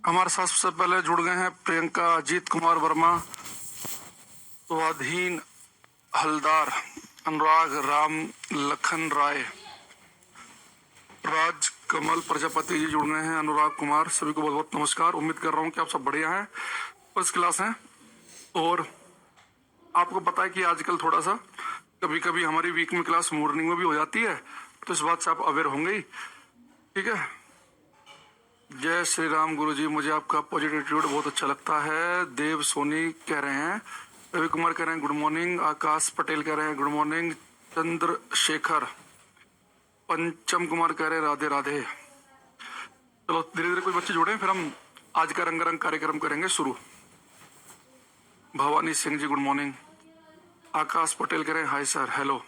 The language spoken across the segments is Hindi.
हमारे साथ सबसे पहले जुड़ गए हैं प्रियंका अजीत कुमार वर्मा, स्वाधीन हलदार, अनुराग राम, लखन राय, राज कमल प्रजापति जी जुड़ गए हैं, अनुराग कुमार। सभी को बहुत बहुत नमस्कार। उम्मीद कर रहा हूँ कि आप सब बढ़िया हैं, फर्स्ट क्लास हैं। और आपको पता है कि आजकल थोड़ा सा कभी कभी हमारी वीक में क्लास मॉर्निंग में भी हो जाती है, तो इस बात से आप अवेयर होंगे ही। ठीक है। जय श्री राम गुरु जी, मुझे आपका पॉजिटिव एटीट्यूड बहुत अच्छा लगता है। देव सोनी कह रहे हैं, रवि कुमार कह रहे हैं गुड मॉर्निंग, आकाश पटेल कह रहे हैं गुड मॉर्निंग, चंद्रशेखर, पंचम कुमार कह रहे हैं राधे राधे। चलो धीरे धीरे कुछ बच्चे जुड़े, फिर हम आज का रंगारंग कार्यक्रम करेंगे शुरू। भवानी सिंह जी गुड मॉर्निंग, आकाश पटेल कह रहे हैं हाय सर, हेलो।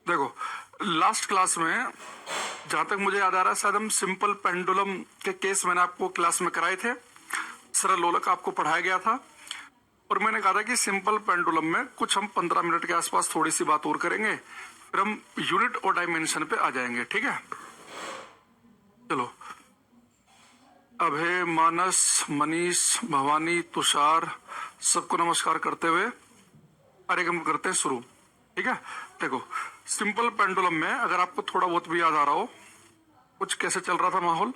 देखो, लास्ट क्लास में जहां तक मुझे याद आ रहा है, शायद हम सिंपल पेंडुलम के केस मैंने आपको क्लास में कराए थे, सरल लोलक आपको पढ़ाया गया था। और मैंने कहा था कि सिंपल पेंडुलम में कुछ हम 15 मिनट के आसपास थोड़ी सी बात और करेंगे, फिर हम यूनिट और डायमेंशन पे आ जाएंगे। ठीक है। चलो, अभय, मानस, मनीष, भवानी, तुषार, सबको नमस्कार करते हुए कार्यक्रम करते हैं शुरू। ठीक है। देखो, सिंपल पेंडुलम में अगर आपको थोड़ा बहुत भी याद आ रहा हो कुछ कैसे चल रहा था माहौल,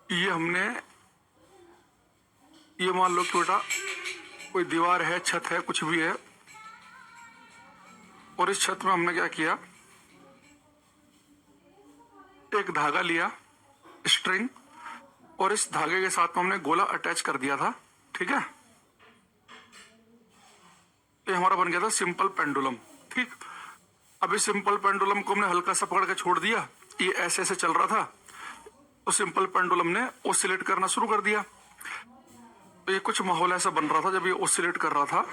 ये मान लो कि बेटा कोई दीवार है, छत है, कुछ भी है, और इस छत में हमने क्या किया, एक धागा लिया, स्ट्रिंग, और इस धागे के साथ में हमने गोला अटैच कर दिया था। ठीक है। ये हमारा बन गया था सिंपल पेंडुलम। ठीक। अब इस सिंपल पेंडुलम को हमने हल्का सा पकड़ के छोड़ दिया, ये ऐसे ऐसे चल रहा था, तो सिंपल पेंडुलम ने ऑसिलेट करना शुरू कर दिया। तो ये कुछ माहौल ऐसा बन रहा था जब ये ऑसिलेट कर रहा था।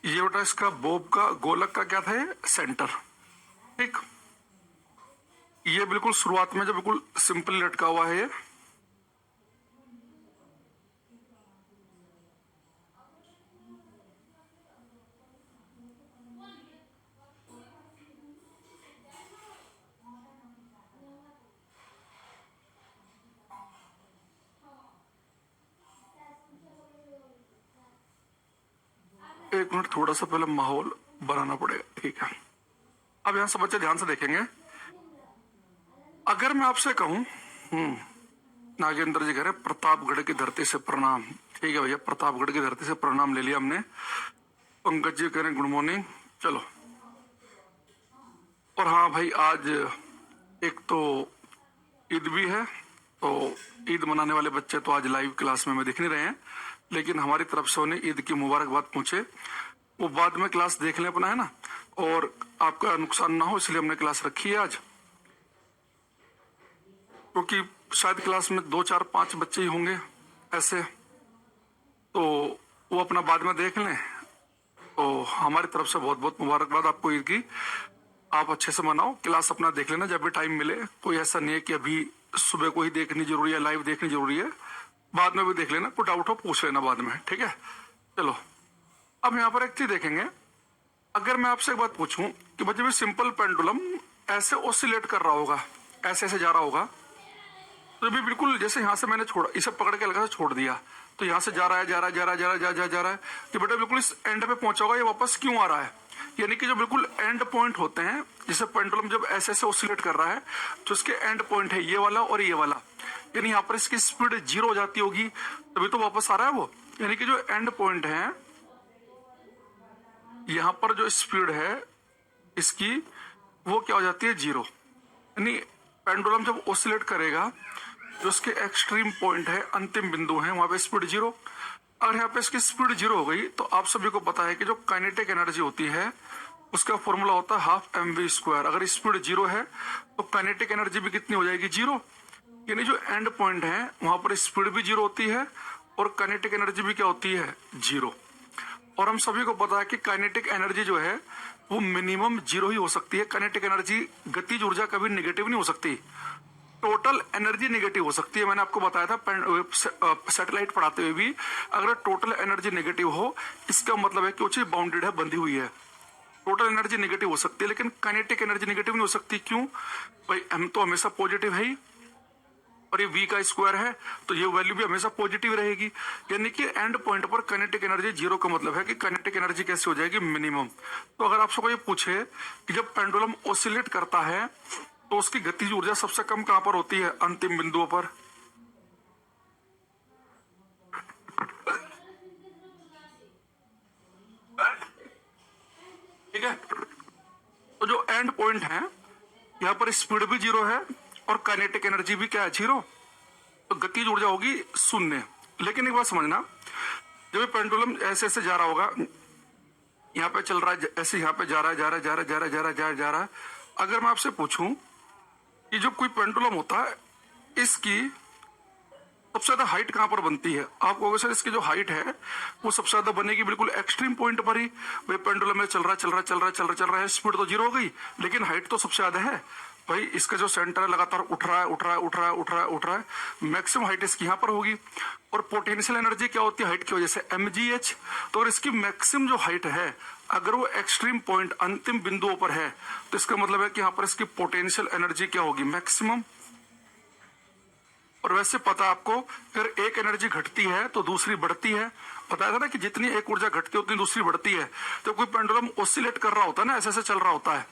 ये बेटा इसका बोब का गोलक का क्या था, ये सेंटर। ठीक। ये बिल्कुल शुरुआत में जो बिल्कुल सिंपल लटका हुआ है, ये एक मिनट, थोड़ा सा पहले माहौल बनाना पड़ेगा। ठीक है। अब यहां सब बच्चे ध्यान से देखेंगे। अगर मैं आपसे कहूं, नागेंद्र जी कह रहे हैं प्रतापगढ़ की धरती से प्रणाम। ठीक है भैया, प्रतापगढ़ की धरती से प्रणाम ले लिया हमने। पंकज जी कह रहे हैं गुड मॉर्निंग। चलो, और हाँ भाई, आज एक तो ईद भी है, तो ईद मनाने वाले बच्चे तो आज लाइव क्लास में दिख नहीं रहे हैं, लेकिन हमारी तरफ से उन्हें ईद की मुबारकबाद पहुंचे। वो बाद में क्लास देख लें अपना, है ना, और आपका नुकसान ना हो इसलिए हमने क्लास रखी है आज, क्योंकि शायद क्लास में 2 4 5 बच्चे ही होंगे ऐसे, तो वो अपना बाद में देख लें। तो हमारी तरफ से बहुत बहुत मुबारकबाद आपको ईद की। आप अच्छे से मनाओ, क्लास अपना देख लेना जब भी टाइम मिले। कोई ऐसा नहीं है कि अभी सुबह को ही देखनी जरूरी है, लाइव देखनी जरूरी है, बाद में भी देख लेना, कोई डाउट हो पूछ लेना बाद में। ठीक है। चलो, अब यहाँ पर एक चीज देखेंगे। अगर मैं आपसे एक बात पूछूं कि बच्चे भी सिंपल पेंडुलम ऐसे ऑसिलेट कर रहा होगा, ऐसे ऐसे जा रहा होगा, तो भी बिल्कुल जैसे यहाँ से मैंने छोड़ा, इसे पकड़ के हल्का से छोड़ दिया, तो यहाँ से जा रहा है, जा रहा है, जा रहा है, जा रहा है, जा रहा है, तो बेटा बिल्कुल इस एंड पे पहुंचा होगा। ये वापस क्यों आ रहा है? यानी कि जो बिल्कुल एंड पॉइंट होते हैं, जिसे पेंडुलम जब ऐसे ऐसे ऑसिलेट कर रहा है, तो इसके एंड पॉइंट है ये वाला और ये वाला, यानी यहाँ पर इसकी स्पीड 0 हो जाती होगी, तभी तो वापस आ रहा है वो। यानी कि जो एंड पॉइंट है, यहाँ पर जो स्पीड है इसकी, वो क्या हो जाती है, 0। यानी पेंडुलम जब ऑसिलेट करेगा, जो उसके एक्सट्रीम पॉइंट है, अंतिम बिंदु है, वहां पे स्पीड 0। अगर यहाँ पे इसकी स्पीड 0 हो गई, तो आप सभी को पता है कि जो काइनेटिक एनर्जी होती है उसका फॉर्मूला होता है हाफ mv²। अगर स्पीड 0 है तो काइनेटिक एनर्जी भी कितनी हो जाएगी, 0। यानी जो एंड पॉइंट है वहां पर स्पीड भी 0 होती है और काइनेटिक एनर्जी भी क्या होती है, 0। और हम सभी को पता है कि काइनेटिक एनर्जी जो है वो मिनिमम जीरो ही हो सकती है। काइनेटिक एनर्जी, गतिज ऊर्जा कभी नेगेटिव नहीं हो सकती। टोटल एनर्जी नेगेटिव हो सकती है। मैंने आपको बताया था सैटेलाइट पढ़ाते हुए भी, अगर टोटल एनर्जी नेगेटिव हो इसका मतलब है कि वो चीज बाउंडेड है, बंधी हुई है। टोटल एनर्जी नेगेटिव हो सकती है लेकिन काइनेटिक एनर्जी नेगेटिव नहीं हो सकती। क्यों भाई, हम तो हमेशा पॉजिटिव है ही, और ये v का स्क्वायर है तो ये वैल्यू भी हमेशा पॉजिटिव रहेगी। यानी कि एंड पॉइंट पर काइनेटिक एनर्जी जीरो का मतलब है कि काइनेटिक एनर्जी कैसे हो जाएगी, मिनिमम। तो अगर आपसे कोई पूछे कि जब पेंडुलम ऑसिलेट करता है तो उसकी गतिज ऊर्जा सबसे कम कहां पर होती है, अंतिम बिंदुओं पर। ठीक है, तो जो एंड पॉइंट है यहाँ पर स्पीड भी जीरो है और काइनेटिक एनर्जी भी क्या है, जीरो। तो गतिज ऊर्जा होगी शून्य। लेकिन एक बात समझना, जब ये पेंडुलम ऐसे ऐसे जा रहा होगा, यहाँ पे चल रहा है ऐसे, यहाँ पे जा रहा है, जा रहा है, जा रहा है, जा रहा है, जा रहा है, जा रहा है। अगर मैं आपसे पूछूं कि जो कोई पेंडुलम होता है इसकी सबसे ज्यादा हाइट कहां पर बनती है, आप कहोगे सर इसकी जो हाइट है वो सबसे ज्यादा बनेगी बिल्कुल एक्सट्रीम पॉइंट पर ही। भाई पेंडुलम में चल रहा है, चल रहा है, चल रहा है, चल रहा है, चल रहा है, स्पीड तो जीरो हो गई लेकिन हाइट तो सबसे ज्यादा है। भाई इसका जो सेंटर है लगातार उठ रहा है, उठ रहा है, उठ रहा है, उठ रहा है, उठ रहा है, मैक्सिमम हाइट इसकी यहां पर होगी। और पोटेंशियल एनर्जी क्या होती है हाइट की वजह से, mgh। तो अगर इसकी मैक्सिमम जो हाइट है अगर वो एक्सट्रीम पॉइंट अंतिम बिंदुओं पर है तो इसका मतलब है कि यहाँ पर इसकी पोटेंशियल एनर्जी क्या होगी, मैक्सिमम। और वैसे पता आपको, अगर एक एनर्जी घटती है तो दूसरी बढ़ती है। बताया था ना कि जितनी एक ऊर्जा घटती है उतनी दूसरी बढ़ती है। तो कोई पेंडुलम ऑसिलेट कर रहा होता है ना, ऐसे ऐसे चल रहा होता है,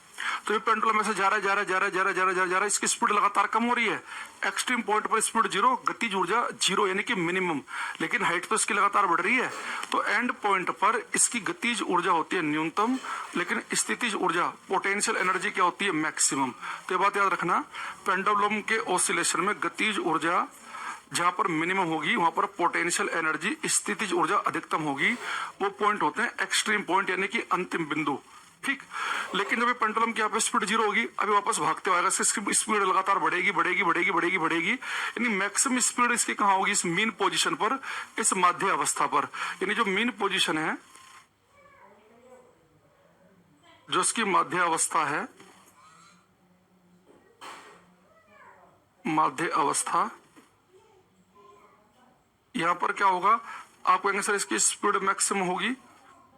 तो ये पेंडुलम ऐसे जा रहा है, जा रहा है, जा रहा है, जा रहा है, जा रहा है, जा रहा है, इसकी स्पीड लगातार कम हो रही है। एक्सट्रीम पॉइंट पर स्पीड जीरो, गतिज ऊर्जा जीरो यानी कि मिनिमम, लेकिन हाइट तो इसकी लगातार बढ़ रही है। तो एंड पॉइंट पर इसकी गतिज ऊर्जा होती है न्यूनतम, लेकिन स्थितिज ऊर्जा पोटेंशियल एनर्जी क्या होती है, मैक्सिमम। तो ये बात याद रखना, पेंडुलम के ऑसिलेशन में गतिज ऊर्जा जहां पर मिनिमम होगी वहां पर पोटेंशियल एनर्जी, स्थितिज ऊर्जा अधिकतम होगी। वो पॉइंट होते हैं एक्सट्रीम पॉइंट यानी कि अंतिम बिंदु। ठीक, लेकिन जब ये पेंडुलम की यहाँ पे स्पीड जीरो होगी, अभी वापस भागते हुए इसकी स्पीड लगातार बढ़ेगी, बढ़ेगी, बढ़ेगी, बढ़ेगी, बढ़ेगी, यानी मैक्सिमम स्पीड इसकी कहां होगी, इस मीन पोजीशन पर, इस माध्य अवस्था पर। यानी जो मीन पोजीशन है, जो इसकी माध्य अवस्था है, माध्य अवस्था, यहां पर क्या होगा, आप कहेंगे सर इसकी स्पीड मैक्सिमम होगी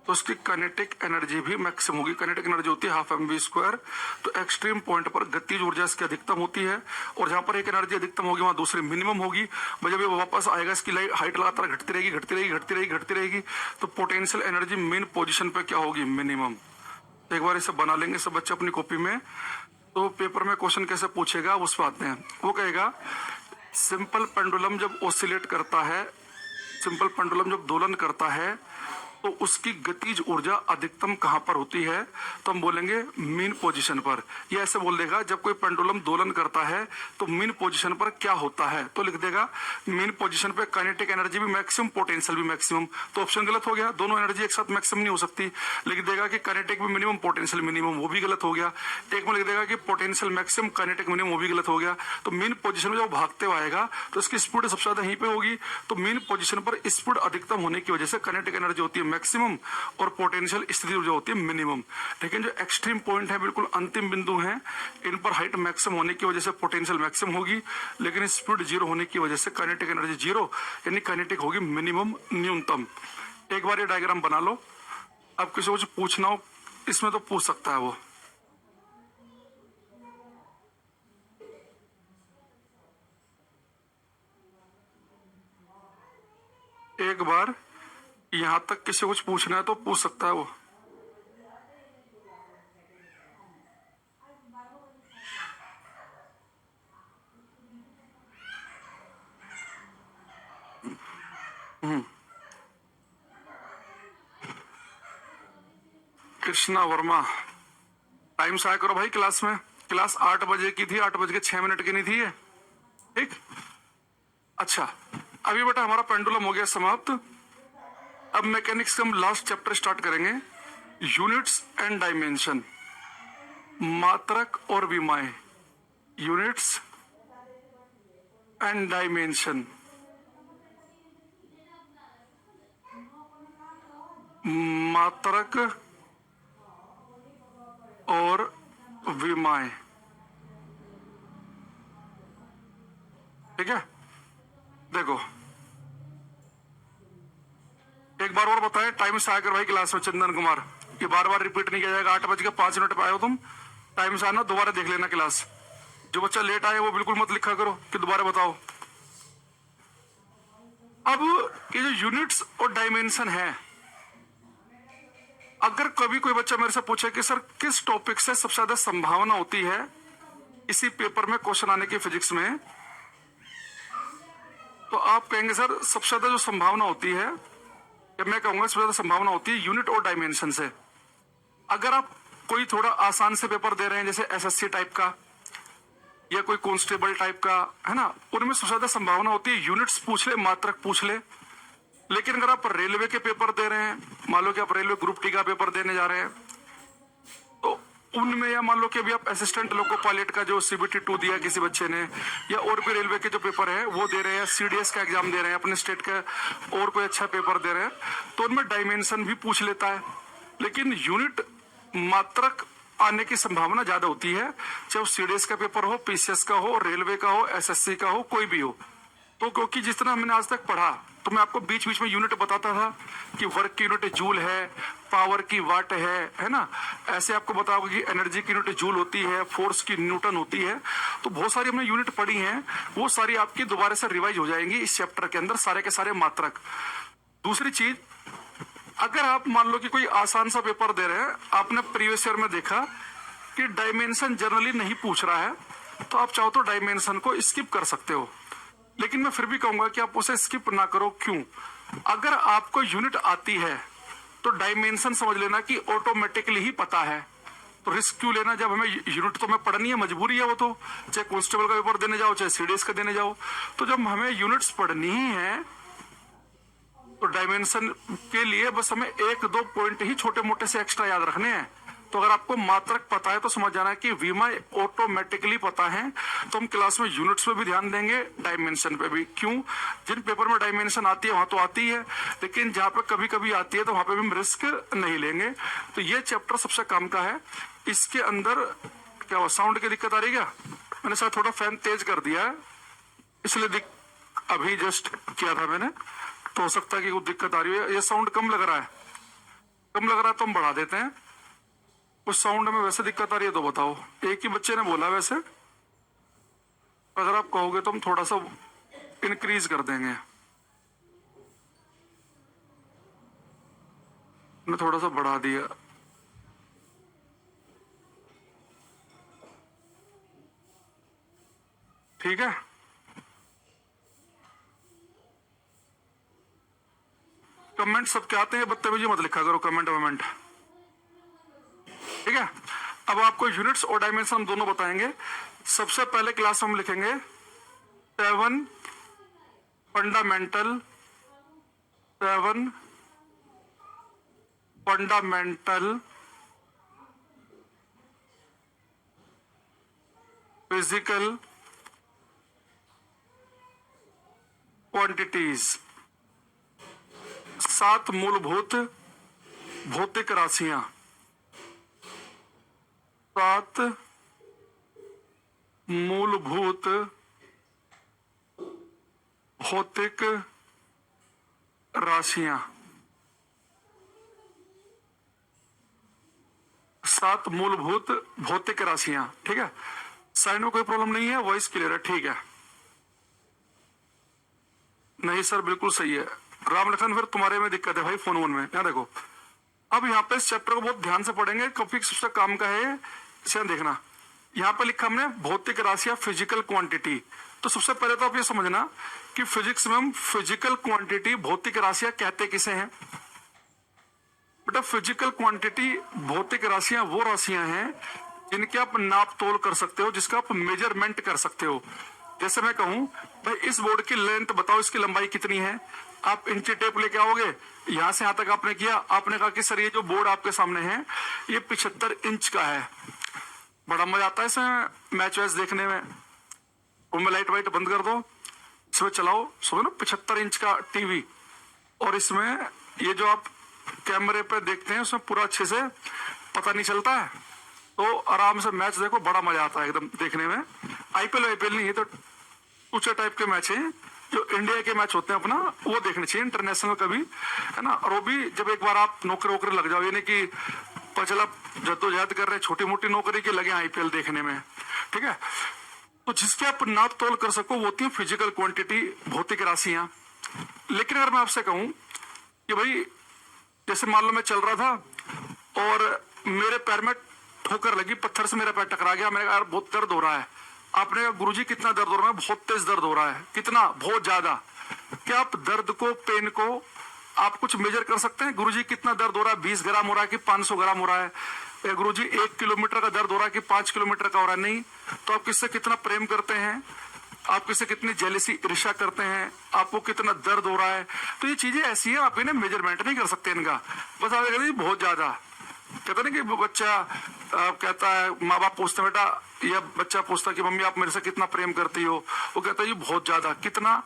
तो उसकी काइनेटिक एनर्जी भी मैक्सिमम होगी। काइनेटिक एनर्जी होती है हाफ mv स्क्वायर। तो एक्सट्रीम पॉइंट पर गतिज ऊर्जा इसकी अधिकतम होती है और जहां पर एक एनर्जी अधिकतम होगी वहां दूसरी मिनिमम होगी। जब ये वापस आएगा इसकी हाइट लगातार घटती रहेगी, घटती रहेगी, घटती रहेगी, घटती रहेगी, तो पोटेंशियल एनर्जी मेन पोजिशन पे क्या होगी, मिनिमम। एक बार इसे बना लेंगे सब बच्चे अपनी कॉपी में, तो पेपर में क्वेश्चन कैसे पूछेगा उस पर आते हैं। वो कहेगा सिंपल पेंडुलम जब ऑसिलेट करता है, सिंपल पेंडुलम जब दोलन करता है तो उसकी गतिज ऊर्जा अधिकतम कहां पर होती है, तो हम बोलेंगे मीन पोजीशन पर। ये ऐसे बोल देगा जब कोई पेंडुलम दोलन करता है तो मीन पोजीशन पर क्या होता है, तो लिख देगा मीन पोजीशन पे काइनेटिक एनर्जी भी मैक्सिमम, पोटेंशियल भी मैक्सिमम। तो ऑप्शन गलत हो गया, दोनों एनर्जी एक साथ मैक्सिमम नहीं हो सकती। लिख देगा कि काइनेटिक भी मिनिमम, पोटेंशियल मिनिमम, वो भी गलत हो गया। एक में लिख देगा कि पोटेंशियल मैक्सिमम, काइनेटिक मिनिमम, वो भी गलत हो गया। तो मीन पोजीशन में जब भागते हुए आएगा तो इसकी स्पीड सबसे ज्यादा यहीं पे होगी। तो मीन पोजीशन पर स्पीड अधिकतम होने की वजह से काइनेटिक एनर्जी होती है मैक्सिमम और पोटेंशियल स्थिति ऊर्जा होती है मिनिमम। लेकिन जो एक्सट्रीम पॉइंट है, बिल्कुल अंतिम बिंदु हैं, इन पर हाइट मैक्सिमम होने की वजह से पोटेंशियल मैक्सिमम होगी, लेकिन स्पीड जीरो होने की वजह से काइनेटिक एनर्जी जीरो, यानी काइनेटिक होगी मिनिमम, न्यूनतम। एक बार ये डायग्राम बना लो, अब किसी को कुछ पूछना हो इसमें तो पूछ सकता है वो। एक बार यहां तक किसी को कुछ पूछना है तो पूछ सकता है वो। कृष्णा वर्मा, टाइम से आया करो भाई क्लास में। क्लास 8 बजे की थी, 8 बज के 6 मिनट की नहीं थी ये। ठीक, अच्छा अभी बेटा हमारा पेंडुलम हो गया समाप्त। अब मैकेनिक्स का हम लास्ट चैप्टर स्टार्ट करेंगे, यूनिट्स एंड डायमेंशन, मात्रक और विमाएं, यूनिट्स एंड डायमेंशन। मात्रक और विमाएं। ठीक है, देखो एक बार और बताएं, टाइम से आकर भाई क्लास में चंदन कुमार, ये बार बार रिपीट नहीं किया जाएगा। 8:05 पे आए हो तुम, टाइम से आना, दोबारा देख लेना क्लास। जो बच्चा लेट आए वो बिल्कुल मत लिखा करो कि दोबारा बताओ। अब ये जो यूनिट्स और डायमेंशन है, अगर कभी कोई बच्चा मेरे से पूछे कि सर किस टॉपिक से सबसे ज्यादा संभावना होती है इसी पेपर में क्वेश्चन आने की फिजिक्स में, तो आप कहेंगे सर सबसे ज्यादा जो संभावना होती है, या मैं कहूंगा सबसे ज्यादा संभावना होती है यूनिट और डायमेंशन से। अगर आप कोई थोड़ा आसान से पेपर दे रहे हैं जैसे एसएससी टाइप का या कोई कांस्टेबल टाइप का, है ना, उनमें सबसे ज्यादा संभावना होती है यूनिट्स पूछ ले, मात्रक पूछ ले। लेकिन अगर आप रेलवे के पेपर दे रहे हैं, मान लो कि आप रेलवे ग्रुप टी का पेपर देने जा रहे हैं, तो उनमें, या मान लो कि अभी आप असिस्टेंट लोको पायलट का जो CBT 2 दिया किसी बच्चे ने, या और भी रेलवे के जो पेपर है वो दे रहे हैं, CDS का एग्जाम दे रहे हैं, अपने स्टेट का और कोई अच्छा पेपर दे रहे हैं, तो उनमें डायमेंशन भी पूछ लेता है। लेकिन यूनिट मात्रक आने की संभावना ज्यादा होती है, चाहे वो CDS का पेपर हो, PCS का हो, रेलवे का हो, SSC का हो, कोई भी हो। तो क्योंकि जिस तरह हमने आज तक पढ़ा, तो मैं आपको बीच बीच में यूनिट बताता था कि वर्क की यूनिट जूल है, पावर की वाट है ना, ऐसे आपको बताओगे कि एनर्जी की यूनिट जूल होती है, फोर्स की न्यूटन होती है। तो बहुत सारी हमने यूनिट पढ़ी हैं, वो सारी आपकी दोबारा से रिवाइज हो जाएंगी इस चैप्टर के अंदर, सारे के सारे मात्रक। दूसरी चीज, अगर आप मान लो कि कोई आसान सा पेपर दे रहे हैं, आपने प्रीवियस ईयर में देखा कि डायमेंशन जनरली नहीं पूछ रहा है, तो आप चाहो तो डायमेंशन को स्किप कर सकते हो। लेकिन मैं फिर भी कहूंगा कि आप उसे स्किप ना करो। क्यों? अगर आपको यूनिट आती है तो डायमेंशन समझ लेना कि ऑटोमेटिकली ही पता है, तो रिस्क क्यों लेना? जब हमें यूनिट तो हमें पढ़नी है, मजबूरी है वो तो, चाहे कांस्टेबल का पेपर देने जाओ, चाहे CDS का देने जाओ, तो जब हमें यूनिट्स पढ़नी ही है तो डायमेंशन के लिए बस हमें 1-2 पॉइंट ही छोटे मोटे से एक्स्ट्रा याद रखने हैं। तो अगर आपको मात्रक पता है तो समझ जाना कि विमा ऑटोमेटिकली पता है, तो हम क्लास में यूनिट्स पे भी ध्यान देंगे, डायमेंशन पे भी। क्यों? जिन पेपर में डायमेंशन आती है वहां तो आती है, लेकिन जहां पे कभी कभी आती है तो वहां पे भी हम रिस्क नहीं लेंगे। तो ये चैप्टर सबसे काम का है। इसके अंदर क्या हुआ, साउंड की दिक्कत आ रही है क्या? मैंने शायद थोड़ा फैन तेज कर दिया है, इसलिए अभी जस्ट किया था मैंने, तो हो सकता है कि कुछ दिक्कत आ रही है। ये साउंड कम लग रहा है, कम लग रहा है तो हम बढ़ा देते हैं। कुछ साउंड में वैसे दिक्कत आ रही है तो बताओ। एक ही बच्चे ने बोला, वैसे अगर आप कहोगे तो हम थोड़ा सा इंक्रीज कर देंगे। मैं थोड़ा सा बढ़ा दिया। ठीक है, कमेंट सबके आते हैं, बदतमीजी मत लिखा करो कमेंट वमेंट। ठीक है, अब आपको यूनिट्स और डायमेंशन हम दोनों बताएंगे। सबसे पहले क्लास में हम लिखेंगे 7 फंडामेंटल फिजिकल क्वांटिटीज, 7 मूलभूत भौतिक राशियां, 7 मूलभूत भौतिक राशियां, 7 मूलभूत भौतिक राशियां। ठीक है, साइड में कोई प्रॉब्लम नहीं है, वॉइस क्लियर है? ठीक है, नहीं सर बिल्कुल सही है। राम लखन, फिर तुम्हारे में दिक्कत है भाई, फोन वोन में। यहाँ देखो, अब यहाँ पे इस चैप्टर को बहुत ध्यान से पढ़ेंगे, काफी सबसे काम का है, इसे देखना। यहाँ पे लिखा हमने भौतिक राशियां, फिजिकल क्वांटिटी। तो सबसे पहले तो आप ये समझना कि फिजिक्स में हम फिजिकल क्वांटिटी, भौतिक राशियां कहते किसे हैं? बेटा फिजिकल क्वांटिटी, भौतिक राशियां वो राशियां हैं जिनके आप नाप तोल कर सकते हो, जिसका आप मेजरमेंट कर सकते हो। जैसे मैं कहूं भाई इस बोर्ड की लेंथ बताओ, इसकी लंबाई कितनी है, आप इंची टेप लेके आओगे, यहां से यहां तक आपने किया, आपने कहा कि सर ये जो बोर्ड आपके सामने है ये 75 इंच का है। बड़ा मजा आता है इसमें मैच वैच देखने में। उनमें लाइट वाइट बंद कर दो, इसमें चलाओ, समझो ना 75 इंच का टीवी, और इसमें ये जो आप कैमरे पे देखते हैं उसमें पूरा अच्छे से पता नहीं चलता है, तो आराम से मैच देखो, बड़ा मजा आता है एकदम देखने में। आईपीएल आईपीएल नहीं है तो ऊंचे टाइप के मैच हैं जो इंडिया के मैच होते हैं अपना, वो देखने चाहिए इंटरनेशनल कभी, है ना। और वो भी जब एक बार आप नौकरी वोकरी लग जाओ, यानी कि पचला जद्दोजहद कर रहे छोटी मोटी नौकरी के लगे आईपीएल देखने में, ठीक है। तो जिसके आप नाप तोल कर सको वो होती है फिजिकल क्वांटिटी, भौतिक राशियां। लेकिन अगर मैं आपसे कहूं कि भाई जैसे मान लो मैं चल रहा था और मेरे पैर में ठोकर लगी, पत्थर से मेरा पैर टकरा गया, मैंने कहा यार बहुत दर्द हो रहा है। आपने कहा गुरुजी कितना दर्द हो रहा है? बहुत तेज दर्द हो रहा है। कितना? बहुत ज्यादा। क्या आप दर्द को, पेन को आप कुछ मेजर कर सकते हैं? गुरुजी कितना दर्द हो रहा है? 20 ग्राम हो रहा है कि 500 ग्राम हो रहा है? गुरुजी 1 किलोमीटर का दर्द हो रहा है कि 5 किलोमीटर का हो रहा है? नहीं। तो आप किससे कितना प्रेम करते हैं, आप किससे कितनी जेलसी, ईर्ष्या करते हैं, आपको कितना दर्द हो रहा है, तो ये चीजें ऐसी है आप इन्हें मेजरमेंट नहीं कर सकते इनका। बस आप कहते हैं बहुत ज्यादा, कहते ना कि बच्चा कहता है, माँ बाप पूछते बेटा, या बच्चा पूछता कि मम्मी आप मेरे से कितना प्रेम करती हो, वो कहता है जी बहुत ज्यादा। कितना?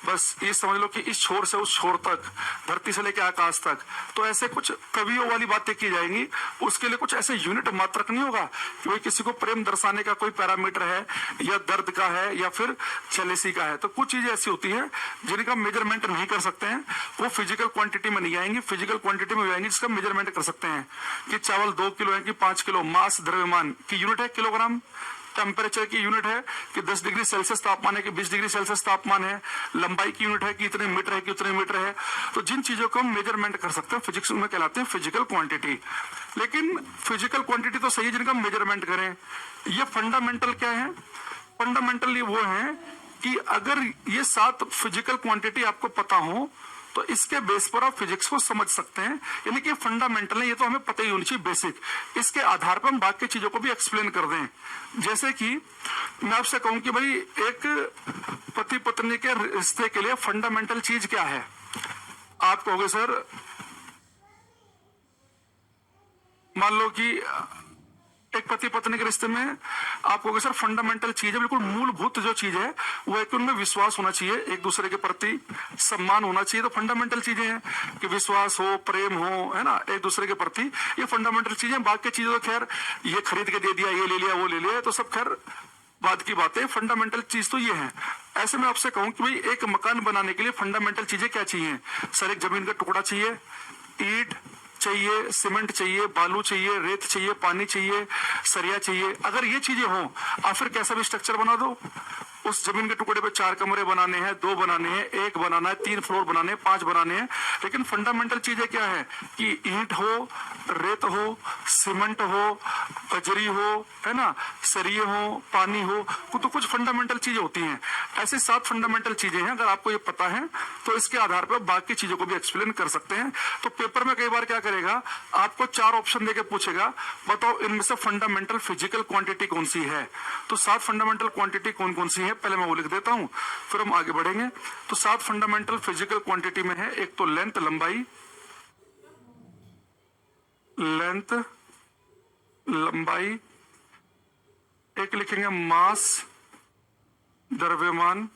बस ये समझ लो कि इस छोर से उस छोर तक, धरती से लेकर आकाश तक। तो ऐसे कुछ कवियों वाली बातें की जाएंगी, उसके लिए कुछ ऐसे यूनिट मात्रक नहीं होगा कि भाई किसी को प्रेम दर्शाने का कोई पैरामीटर है, या दर्द का है, या फिर जेलसी का है। तो कुछ चीजें ऐसी होती है जिनका मेजरमेंट नहीं कर सकते हैं, वो फिजिकल क्वांटिटी में नहीं आएंगी, फिजिकल क्वांटिटी में आएंगी जिसका मेजरमेंट कर सकते हैं। कि चावल 2 किलो है कि 5 किलो, मास द्रव्यमान की यूनिट है किलोग्राम, टेम्परेचर की यूनिट है कि 10 डिग्री सेल्सियस तापमान है कि 20 डिग्री सेल्सियस तापमान है, लंबाई की यूनिट है कि इतने मीटर है कि उतने मीटर है। तो जिन चीजों को हम मेजरमेंट कर सकते हैं फिजिक्स में कहलाते हैं फिजिकल क्वांटिटी। लेकिन फिजिकल क्वांटिटी तो सही है जिनका मेजरमेंट करें। ये फंडामेंटल क्या है? फंडामेंटल ये वो है कि अगर ये 7 फिजिकल क्वांटिटी आपको पता हो तो इसके बेस पर आप फिजिक्स को समझ सकते हैं। यानी कि फंडामेंटल है, ये तो हमें पता ही होनी चाहिए बेसिक। इसके आधार पर हम बाकी चीजों को भी एक्सप्लेन कर दें। जैसे कि मैं आपसे कहूं कि भाई एक पति पत्नी के रिश्ते के लिए फंडामेंटल चीज क्या है? आप कहोगे सर, मान लो कि एक पति पत्नी के रिश्ते में आप कहोगे सर फंडामेंटल चीज है, बिल्कुल मूलभूत जो चीज है वो है कि उनमें विश्वास होना चाहिए, एक दूसरे के प्रति सम्मान होना चाहिए। तो फंडामेंटल चीजें हैं कि विश्वास हो, प्रेम हो, है ना, एक दूसरे के प्रति, ये फंडामेंटल चीजें। बाकी चीजें तो खैर ये खरीद के दे दिया, ये ले लिया, वो ले लिया, तो सब खैर बाद की बातें। फंडामेंटल चीज तो ये है। ऐसे में आपसे कहूं कि भाई एक मकान बनाने के लिए फंडामेंटल चीजें क्या चाहिए? सर एक जमीन का टुकड़ा चाहिए, ईंट चाहिए, सीमेंट चाहिए, बालू चाहिए, रेत चाहिए, पानी चाहिए, सरिया चाहिए। अगर ये चीजें हो आप फिर कैसा भी स्ट्रक्चर बना दो। उस जमीन के टुकड़े पे 4 कमरे बनाने हैं, 2 बनाने हैं, 1 बनाना है, 3 फ्लोर बनाने हैं, 5 बनाने हैं। लेकिन फंडामेंटल चीजें क्या है कि ईंट हो, रेत हो, सीमेंट हो, बजरी हो, है ना, सरिये हो, पानी हो, तो कुछ फंडामेंटल चीजें होती हैं। ऐसे 7 फंडामेंटल चीजें हैं। अगर आपको ये पता है तो इसके आधार पर बाकी चीजों को भी एक्सप्लेन कर सकते हैं। तो पेपर में कई बार क्या करेगा, आपको 4 ऑप्शन देके पूछेगा, बताओ इनमें से फंडामेंटल फिजिकल क्वांटिटी कौन सी है। तो 7 फंडामेंटल क्वांटिटी कौन कौन सी है पहले मैं वो लिख देता हूं, फिर हम आगे बढ़ेंगे। तो 7 फंडामेंटल फिजिकल क्वांटिटी में है, एक तो लेंथ, लंबाई, लेंथ, लंबाई, एक लिखेंगे मास, द्रव्यमान,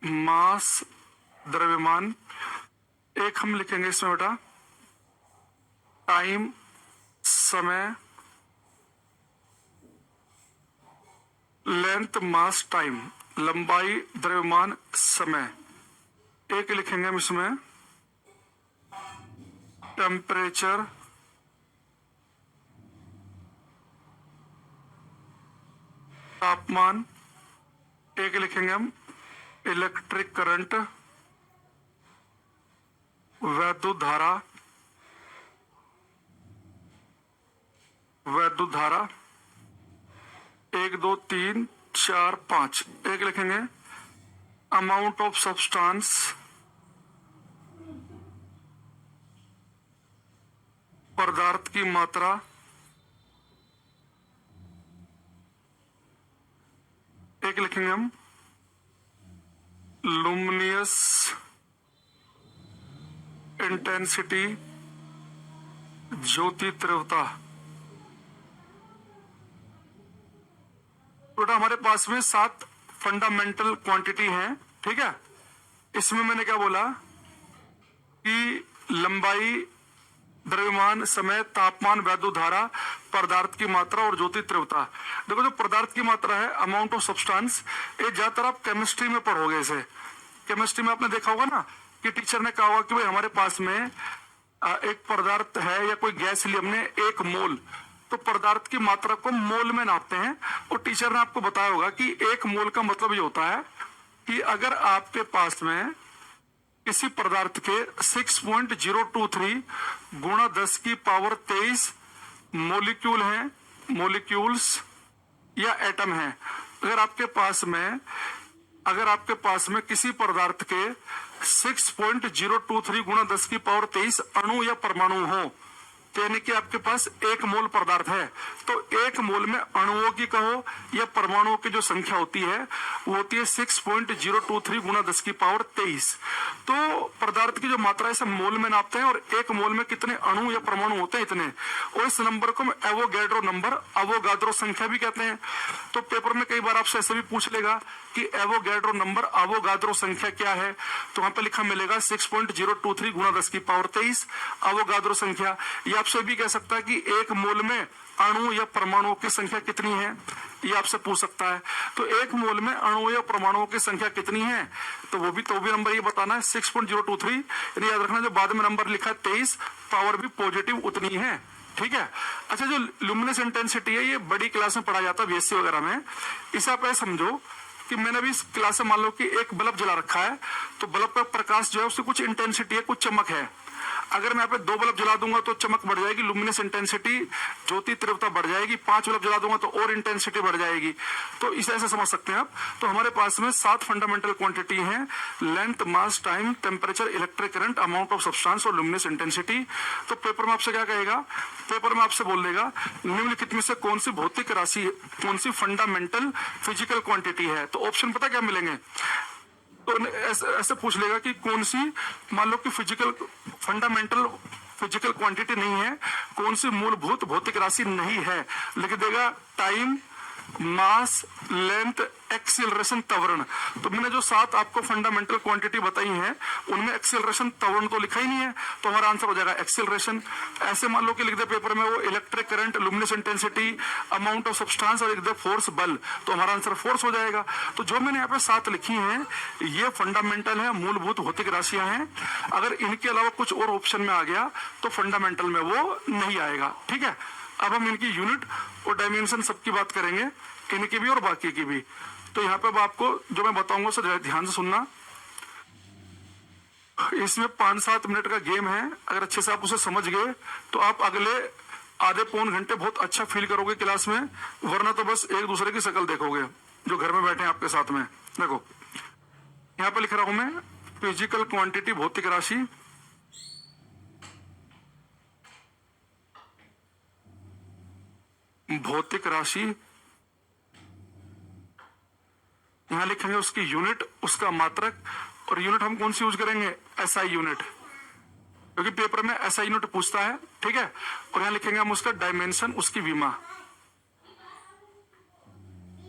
मास, द्रव्यमान, एक हम लिखेंगे इसमें बेटा टाइम, समय, लेंथ, मास, टाइम, लंबाई, द्रव्यमान, समय। एक लिखेंगे हम इसमें टेम्परेचर, तापमान, एक लिखेंगे हम इलेक्ट्रिक करंट, वैद्युत धारा, वैद्युत धारा, 1 2 3 4 5। एक लिखेंगे अमाउंट ऑफ सब्सटेंस, पदार्थ की मात्रा, एक लिखेंगे हम लुमिनियस इंटेंसिटी, ज्योति तीव्रता। बेटा हमारे पास में 7 फंडामेंटल क्वांटिटी हैं, ठीक है। इसमें मैंने क्या बोला कि लंबाई, द्रव्यमान, समय, तापमान, वैद्युत धारा, पदार्थ की मात्रा और ज्योति तीव्रता। देखो जो पदार्थ की मात्रा है, अमाउंट ऑफ सब्सटेंस, ये ज्यादातर आप केमिस्ट्री में पढ़ोगे। इसे केमिस्ट्री में आपने देखा होगा ना कि टीचर ने कहा होगा कि भाई हमारे पास में एक पदार्थ है या कोई गैस ली हमने 1 मोल, तो पदार्थ की मात्रा को मोल में नापते हैं। और टीचर ने आपको बताया होगा कि 1 मोल का मतलब ये होता है कि अगर आपके पास में किसी पदार्थ के 6.023 गुणा 10 की पावर 23 मोलिक्यूल हैं, मोलिक्यूल्स या एटम हैं, अगर आपके पास में किसी पदार्थ के 6.023 गुणा 10 की पावर 23 अणु या परमाणु हो, तो यानी कि आपके पास 1 मोल पदार्थ है, तो 1 मोल में अणुओं की कहो या परमाणुओं की जो संख्या होती है वो होती है 6.023 गुणा 10 की पावर 23। तो पदार्थ की जो मात्रा है इसे मोल में नापते हैं और 1 मोल में कितने अणु या परमाणु होते हैं इतने, और इस नंबर को एवोगैड्रो नंबर, अवोगाद्रो संख्या भी कहते हैं। तो पेपर में कई बार आपसे ऐसे भी पूछ लेगा कि एवोगैड्रो नंबर, अवोगाद्रो संख्या क्या है, तो वहां पे लिखा मिलेगा 6.023 गुणा 10 की पावर 23 अवोगाद्रो संख्या। ये आपसे भी कह सकता है कि 1 मोल में अणु या परमाणुओं की संख्या कितनी है, ये आपसे पूछ सकता है। तो 1 मोल में अणु या परमाणुओं की संख्या कितनी है, तो वो भी नंबर ये बताना है 6.023। यानी याद रखना जो बाद में नंबर लिखा है 23, पावर भी पॉजिटिव उतनी है। ठीक है। अच्छा, जो लुमिनस इंटेंसिटी है ये बड़ी क्लास में पढ़ा जाता है बीएससी वगैरह में। इसे आप ऐसे समझो कि मैंने भी इस क्लास में मान लो कि एक बल्ब जला रखा है, तो बल्ब का प्रकाश जो है उसकी कुछ इंटेंसिटी है, कुछ चमक है। अगर मैं यहाँ पे 2 बल्ब जला दूंगा तो चमक बढ़ जाएगी, लुमिनस इंटेंसिटी, ज्योति तीव्रता बढ़ जाएगी। 5 बल्ब जला दूंगा तो और इंटेंसिटी बढ़ जाएगी। तो इसे ऐसे समझ सकते हैं आप। तो हमारे पास में 7 फंडामेंटल क्वांटिटी हैं, length, mass, time, temperature, electric current, amount of substance और लुमिनस इंटेंसिटी। तो पेपर में आपसे क्या कहेगा, पेपर में आपसे बोल देगा निम्नलिखित में से कौन सी भौतिक राशि, कौन सी फंडामेंटल फिजिकल क्वांटिटी है। तो ऑप्शन पता क्या मिलेंगे, तो ऐसे पूछ लेगा कि कौन सी, मान लो कि फंडामेंटल फिजिकल क्वांटिटी नहीं है, कौन सी मूलभूत भौतिक राशि नहीं है, लिख देगा टाइम, मास, लेंथ, एक्सीलरेशन, त्वरण। तो मैंने जो 7 आपको फंडामेंटल क्वांटिटी बताई है उनमें एक्सीलरेशन, त्वरण तो लिखा ही नहीं है, तो हमारा आंसर हो जाएगा एक्सीलरेशन। ऐसे मान लो कि लिख दे पेपर में वो electric current, luminous intensity, amount of substance और लिख दे फोर्स, बल, तो हमारा आंसर फोर्स हो जाएगा। तो जो मैंने यहाँ पे 7 लिखी हैं ये फंडामेंटल है, मूलभूत भौतिक राशियां हैं। अगर इनके अलावा कुछ और ऑप्शन में आ गया तो फंडामेंटल में वो नहीं आएगा। ठीक है। अब हम इनकी यूनिट और डायमेंशन सबकी बात करेंगे, इनकी भी और बाकी की भी। तो यहाँ पे अब आपको जो मैं बताऊंगा उसे ध्यान से सुनना। इसमें 5-7 मिनट का गेम है, अगर अच्छे से आप उसे समझ गए तो आप अगले आधे पौन घंटे बहुत अच्छा फील करोगे क्लास में, वरना तो बस एक दूसरे की शक्ल देखोगे जो घर में बैठे हैं आपके साथ में। देखो यहाँ पे लिख रहा हूं मैं फिजिकल क्वांटिटी, भौतिक राशि, भौतिक राशि, यहां लिखेंगे उसकी यूनिट, उसका मात्रक, और यूनिट हम कौन सी यूज करेंगे, एसआई यूनिट, क्योंकि पेपर में एसआई यूनिट पूछता है। ठीक है। और यहां लिखेंगे हम उसका डायमेंशन, उसकी विमा,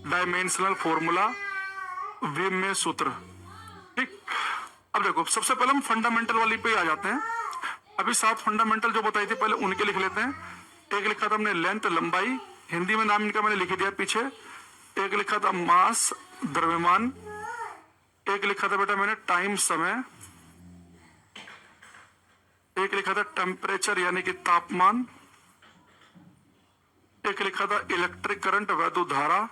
डायमेंशनल फॉर्मूला, विमेय सूत्र। ठीक। अब देखो सबसे पहले हम फंडामेंटल वाली पे आ जाते हैं। अभी 7 फंडामेंटल जो बताई थी पहले उनके लिख लेते हैं। एक लिखा था हमने लेंथ, लंबाई, हिंदी में नाम इनका मैंने लिख दिया पीछे। एक लिखा था मास, द्रव्यमान। एक लिखा था बेटा मैंने टाइम, समय। एक लिखा था टेम्परेचर यानी कि तापमान। एक लिखा था इलेक्ट्रिक करंट, वैद्युत धारा,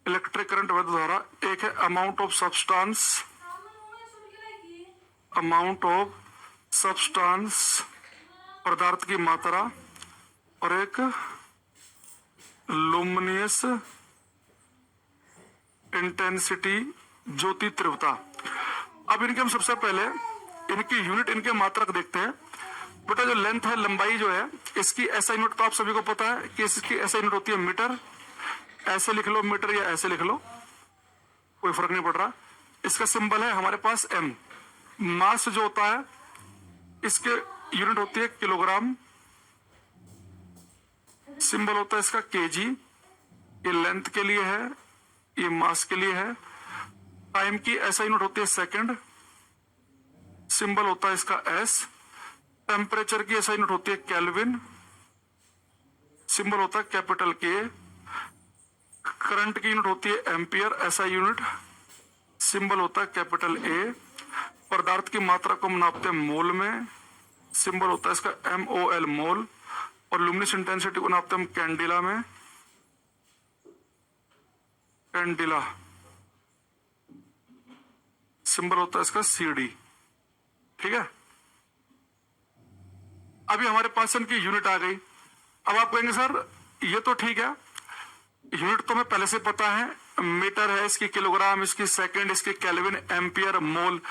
इलेक्ट्रिक करंट, वैद्युत धारा। एक है amount of substance, amount of substance, पदार्थ की मात्रा, और एक लुमिनियस इंटेंसिटी, ज्योति तीव्रता। अब इनके हम सबसे पहले इनकी यूनिट, इनके मात्रक देखते हैं। बेटा जो लेंथ है, लंबाई जो है, इसकी एसआई यूनिट तो आप सभी को पता है कि इसकी एसआई यूनिट होती है मीटर। ऐसे लिख लो मीटर या ऐसे लिख लो, कोई फर्क नहीं पड़ रहा। इसका सिंबल है हमारे पास एम। मास जो होता है इसके यूनिट होती है किलोग्राम, सिंबल होता है इसका केजी। ये लेंथ के लिए है, ये मास के लिए है। टाइम की ऐसा यूनिट होती है सेकंड, सिंबल होता है इसका एस। टेम्परेचर की ऐसा यूनिट होती है केल्विन, सिंबल होता है कैपिटल के। करंट की यूनिट होती है एम्पियर, ऐसा यूनिट, सिंबल होता है कैपिटल ए। पदार्थ की मात्रा को हम नापते हैं मोल में, सिंबल होता है इसका MOL, मोल। और लुमिनस इंटेंसिटी को नापते हैं हम कैंडिला में, कैंडिला, सिंबल होता है इसका CD। ठीक है, अभी हमारे पास इनकी यूनिट आ गई। अब आप कहेंगे सर ये तो ठीक है, यूनिट तो हमें पहले से पता है, मीटर है, इसकी किलोग्राम, इसकी सेकंड, इसकी केल्विन, एम्पियर, मोल।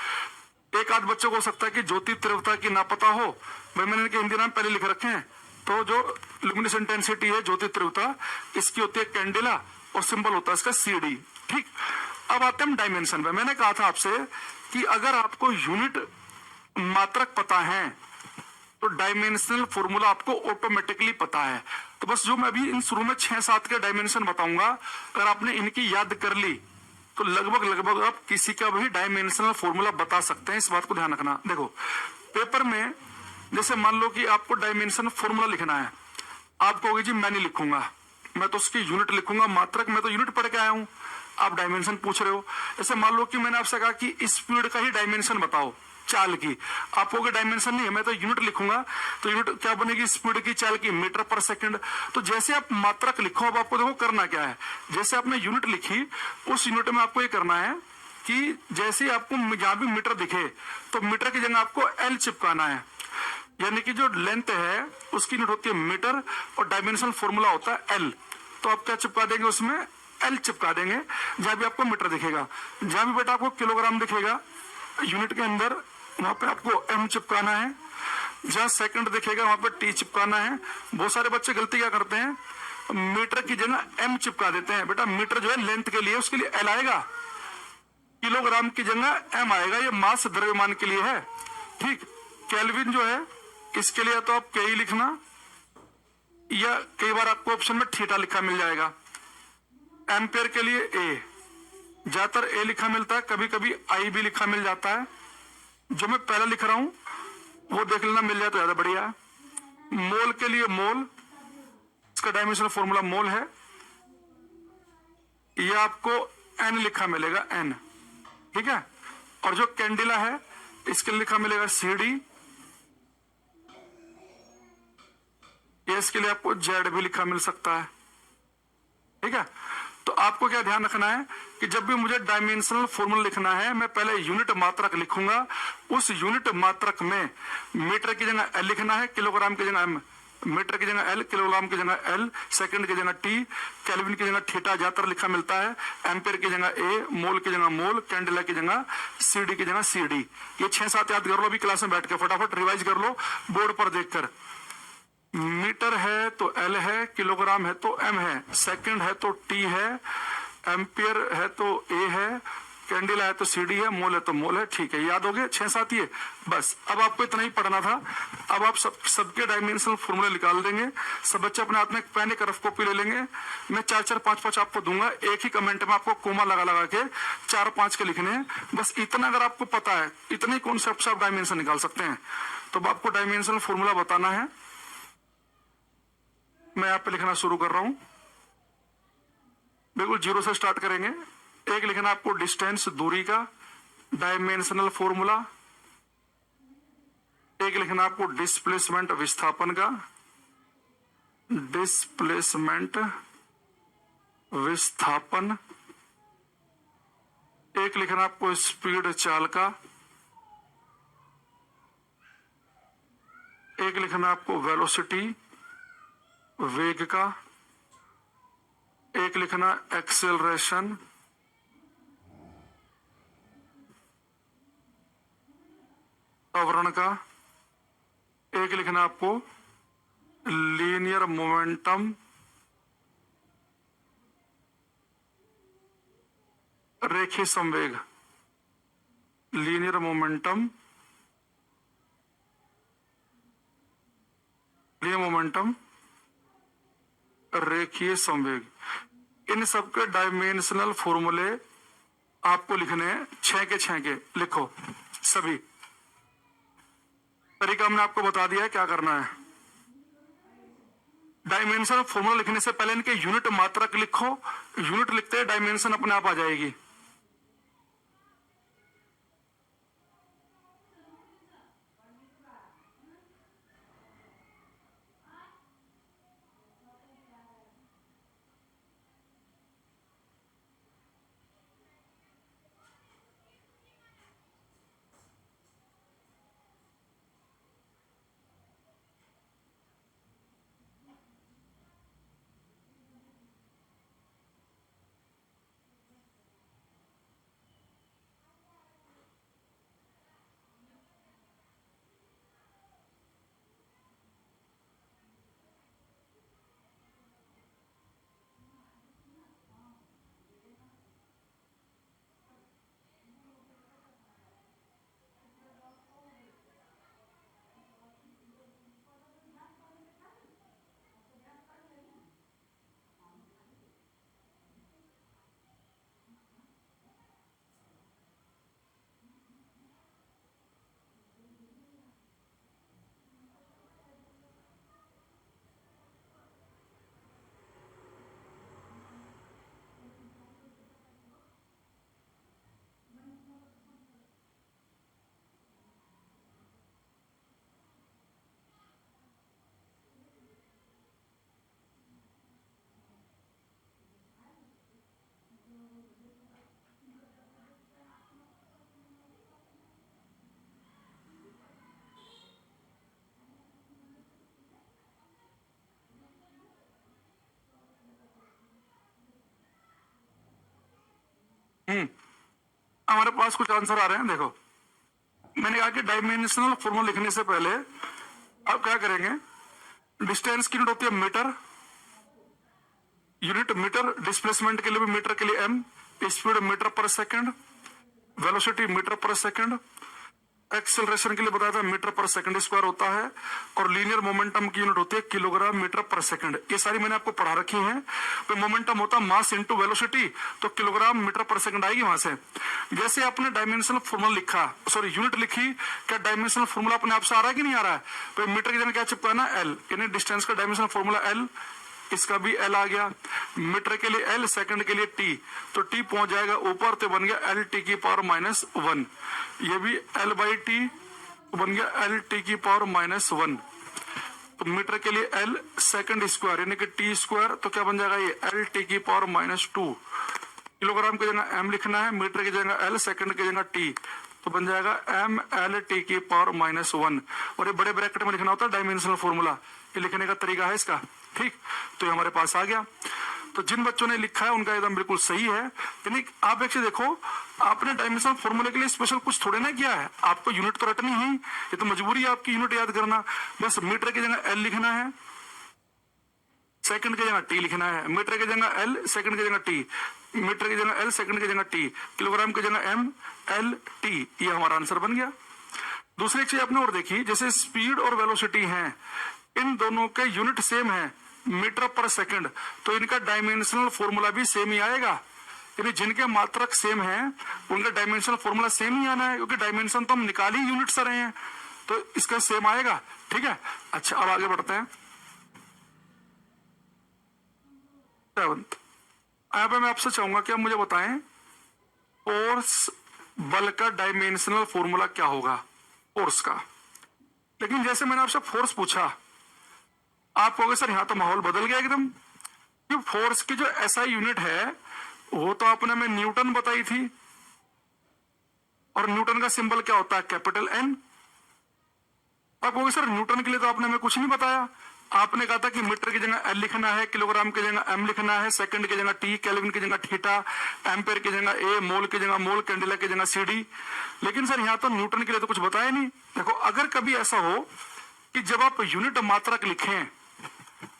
एक आध बच्चों को हो सकता है कि ज्योति तीव्रता की ना पता हो, भाई मैंने इनके हिंदी नाम पहले लिख रखे हैं। तो जो लुमिनस इंटेंसिटी है, ज्योति तीव्रता, इसकी होती है कैंडिला और सिंबल होता है इसका CD। ठीक, अब आते हैं हम डायमेंशन पे। मैंने कहा था आपसे कि अगर आपको यूनिट मात्रक पता है तो डायमेंशनल फॉर्मूला आपको ऑटोमेटिकली पता है। तो बस जो मैं अभी इन शुरू में 6-7 के डायमेंशन बताऊंगा, अगर आपने इनकी याद कर ली तो लगभग लगभग आप किसी का भी डायमेंशनल फॉर्मूला बता सकते हैं। इस बात को ध्यान रखना। देखो पेपर में जैसे मान लो कि आपको डायमेंशन फॉर्मूला लिखना है, आप कहोगे जी मैं नहीं लिखूंगा, मैं तो उसकी यूनिट लिखूंगा, मात्रक, मैं तो यूनिट पढ़ के आया हूं, आप डायमेंशन पूछ रहे हो। ऐसे मान लो कि मैंने आपसे कहा कि स्पीड का ही डायमेंशन बताओ, चाल की, आप कहोगे डायमेंशन नहीं है, मैं तो यूनिट लिखूंगा। तो यूनिट क्या बनेगी स्पीड की, चाल की, मीटर पर सेकंड। तो जैसे आप मात्रक लिखो, अब आपको देखो करना क्या है, जैसे आपने यूनिट लिखी उस यूनिट में आपको ये करना है कि जैसे आपको जहां भी मीटर दिखे तो मीटर की जगह आपको L चिपकाना है, यानी कि जो लेंथ है उसकी यूनिट होती है मीटर और डायमेंशनल फॉर्मूला होता है L। तो आप क्या चिपका देंगे उसमें, L चिपका देंगे। जहां भी आपको मीटर दिखेगा, जहां भी बेटा आपको किलोग्राम दिखेगा यूनिट के अंदर, वहां पे आपको M चिपकाना है। जहां सेकंड दिखेगा वहां पे T चिपकाना है। बहुत सारे बच्चे गलती क्या करते हैं, मीटर की जगह M चिपका देते हैं। बेटा मीटर जो है लेंथ के लिए, उसके लिए L आएगा, किलोग्राम की जगह M आएगा, ये मास द्रव्यमान के लिए है। ठीक, केल्विन जो है इसके लिए तो आप K ही लिखना, या कई बार आपको ऑप्शन में थीटा लिखा मिल जाएगा। एम्पेयर के लिए A, ज्यादातर A लिखा मिलता है, कभी कभी I भी लिखा मिल जाता है। जो मैं पहले लिख रहा हूं वो देख लेना, मिल जाए तो ज्यादा बढ़िया है। मोल के लिए मोल, इसका डायमेंशनल फॉर्मूला मोल है, ये आपको N लिखा मिलेगा, N। ठीक है, और जो कैंडिला है इसके लिए लिखा मिलेगा CD, ये इसके लिए आपको Z भी लिखा मिल सकता है। ठीक है, तो आपको क्या ध्यान रखना है कि जब भी मुझे डायमेंशनल फॉर्मूला लिखना है, मैं पहले यूनिट मात्रक लिखूंगा, उस यूनिट मात्रक में मीटर की जगह L लिखना है, किलोग्राम की जगह M, मीटर की जगह L, किलोग्राम की जगह L, सेकंड की जगह T, केल्विन की जगह थीटा ज्यादातर लिखा मिलता है, एम्पेयर की जगह A, मोल की जगह मोल, कैंडिला की जगह CD की जगह CD। ये 6-7 याद कर लो, अभी क्लास में बैठ के फटाफट रिवाइज कर लो बोर्ड पर देखकर। मीटर है तो L है, किलोग्राम है तो M है, सेकंड है तो T है, एम्पियर है तो A है, कैंडिला है तो CD है, मोल है तो मोल है। ठीक है, याद हो गए 6-7 ये, बस अब आपको इतना ही पढ़ना था। अब आप सबके डायमेंशनल फॉर्मूले निकाल देंगे, सब बच्चे अपने हाथ में एक पेन, एक रफ कॉपी ले लेंगे। मैं 4-4, 5-5 आपको दूंगा, एक ही कमेंट में आपको कोमा लगा लगा के 4-5 के लिखने हैं। बस इतना अगर आपको पता है, इतने कॉन्सेप्ट से आप डायमेंशन निकाल सकते हैं। तो आपको डायमेंशनल फॉर्मूला बताना है, मैं यहाँ पे लिखना शुरू कर रहा हूं, बिल्कुल 0 से स्टार्ट करेंगे। एक लिखना आपको डिस्टेंस, दूरी का डायमेंशनल फॉर्मूला। एक लिखना आपको डिस्प्लेसमेंट, विस्थापन का, डिस्प्लेसमेंट विस्थापन। एक लिखना आपको स्पीड, चाल का। एक लिखना आपको वेलोसिटी, वेग का। एक लिखना एक्सेलरेशन, त्वरण का। एक लिखना आपको लीनियर मोमेंटम, रेखीय संवेग, लीनियर मोमेंटम, रेखीय संवेग। इन सबके डायमेंशनल फॉर्मूले आपको लिखने हैं 6 के 6 के, लिखो सभी। तरीका हमने आपको बता दिया है क्या करना है। डायमेंशन फॉर्मूला लिखने से पहले इनके यूनिट मात्रक लिखो, यूनिट लिखते हैं डायमेंशन अपने आप आ जाएगी। हमारे पास कुछ आंसर आ रहे हैं, देखो। मैंने कहा कि डायमेंशनल फॉर्मूला लिखने से पहले आप क्या करेंगे, डिस्टेंस की यूनिट होती है मीटर, यूनिट मीटर, डिस्प्लेसमेंट के लिए भी मीटर के लिए एम, स्पीड मीटर पर सेकंड, वेलोसिटी मीटर पर सेकंड, एक्सेलरेशन के लिए बताया था मीटर पर सेकंड स्क्वायर होता है, और लीनियर मोमेंटम की यूनिट होती है किलोग्राम मीटर पर सेकंड। ये सारी मैंने आपको पढ़ा रखी है। तो मोमेंटम होता है मास इनटू वेलोसिटी, तो किलोग्राम मीटर पर सेकंड आएगी वहां से। जैसे आपने डायमेंशनल फॉर्मूला लिखा, सॉरी यूनिट लिखी, क्या डायमेंशनल फॉर्मूला अपने आप से आ रहा है कि नहीं आ रहा है? तो मीटर की जगह क्या चिपका है ना, एल, यानी डिस्टेंस का डायमेंशनल फॉर्मूला एल, इसका भी एल आ गया। मीटर के लिए एल, सेकंड के लिए टी, तो टी पहुंच जाएगा ऊपर, तो बन गया एल टी की पावर -1। ये भी एल बाई टी बन गया एल टी की पावर -1। तो मीटर के लिए एल, सेकंड स्क्वायर यानी कि टी स्क्वायर, तो क्या बन जाएगा ये एल टी की पावर -2। किलोग्राम की जगह एम लिखना है, मीटर की जगह एल, सेकंड की जगह टी, तो बन जाएगा एम एल टी की पावर -1। और ये बड़े ब्रैकेट में लिखना होता है डायमेंशनल फॉर्मूला, ये लिखने का तरीका है इसका, ठीक। तो ये हमारे पास आ गया। तो जिन बच्चों ने लिखा है उनका एकदम बिल्कुल सही है। यानी आप एक चीज देखो, आपने डायमेंशनल फॉर्मूले के लिए स्पेशल कुछ थोड़े ना किया है, आपको यूनिट तो रटनी है, ये तो मजबूरी है आपकी यूनिट याद करना। बस मीटर की जगह एल लिखना है, सेकंड की जगह टी लिखना है, मीटर की जगह एल, सेकंड की जगह टी, मीटर की जगह एल, सेकंड की जगह टी, किलोग्राम की जगह एम एल टी, ये हमारा आंसर बन गया। दूसरी चीज आपने और देखी, जैसे स्पीड और वेलोसिटी है, इन दोनों के यूनिट सेम है, मीटर पर सेकंड, तो इनका डायमेंशनल फॉर्मूला भी सेम ही आएगा। यानी जिनके मात्रक सेम है उनका डायमेंशनल फॉर्मूला सेम ही आना है, क्योंकि डायमेंशन तो हम निकाल ही यूनिट से रहे हैं, तो इसका सेम आएगा, ठीक है। अच्छा, अब आगे बढ़ते हैं। 7 यहाँ पे मैं आपसे चाहूंगा कि आप मुझे बताएं फोर्स बल का डायमेंशनल फॉर्मूला क्या होगा, फोर्स का। लेकिन जैसे मैंने आपसे फोर्स पूछा, आप कहोगे सर यहां तो माहौल बदल गया एकदम, कि फोर्स की जो एसआई यूनिट है वो तो आपने हमें न्यूटन बताई थी, और न्यूटन का सिंबल क्या होता है, कैपिटल एन। आप कहोगे सर न्यूटन के लिए तो आपने हमें कुछ नहीं बताया, आपने कहा था कि मीटर की जगह एल लिखना है, किलोग्राम की जगह एम लिखना है, सेकंड की जगह टी, केल्विन की जगह थीटा, एम्पेयर की जगह ए, मोल की जगह मोल, कैंडेला की जगह सीडी। लेकिन सर यहाँ तो न्यूटन के लिए तो कुछ बताया नहीं। देखो, अगर कभी ऐसा हो कि जब आप यूनिट मात्रक लिखें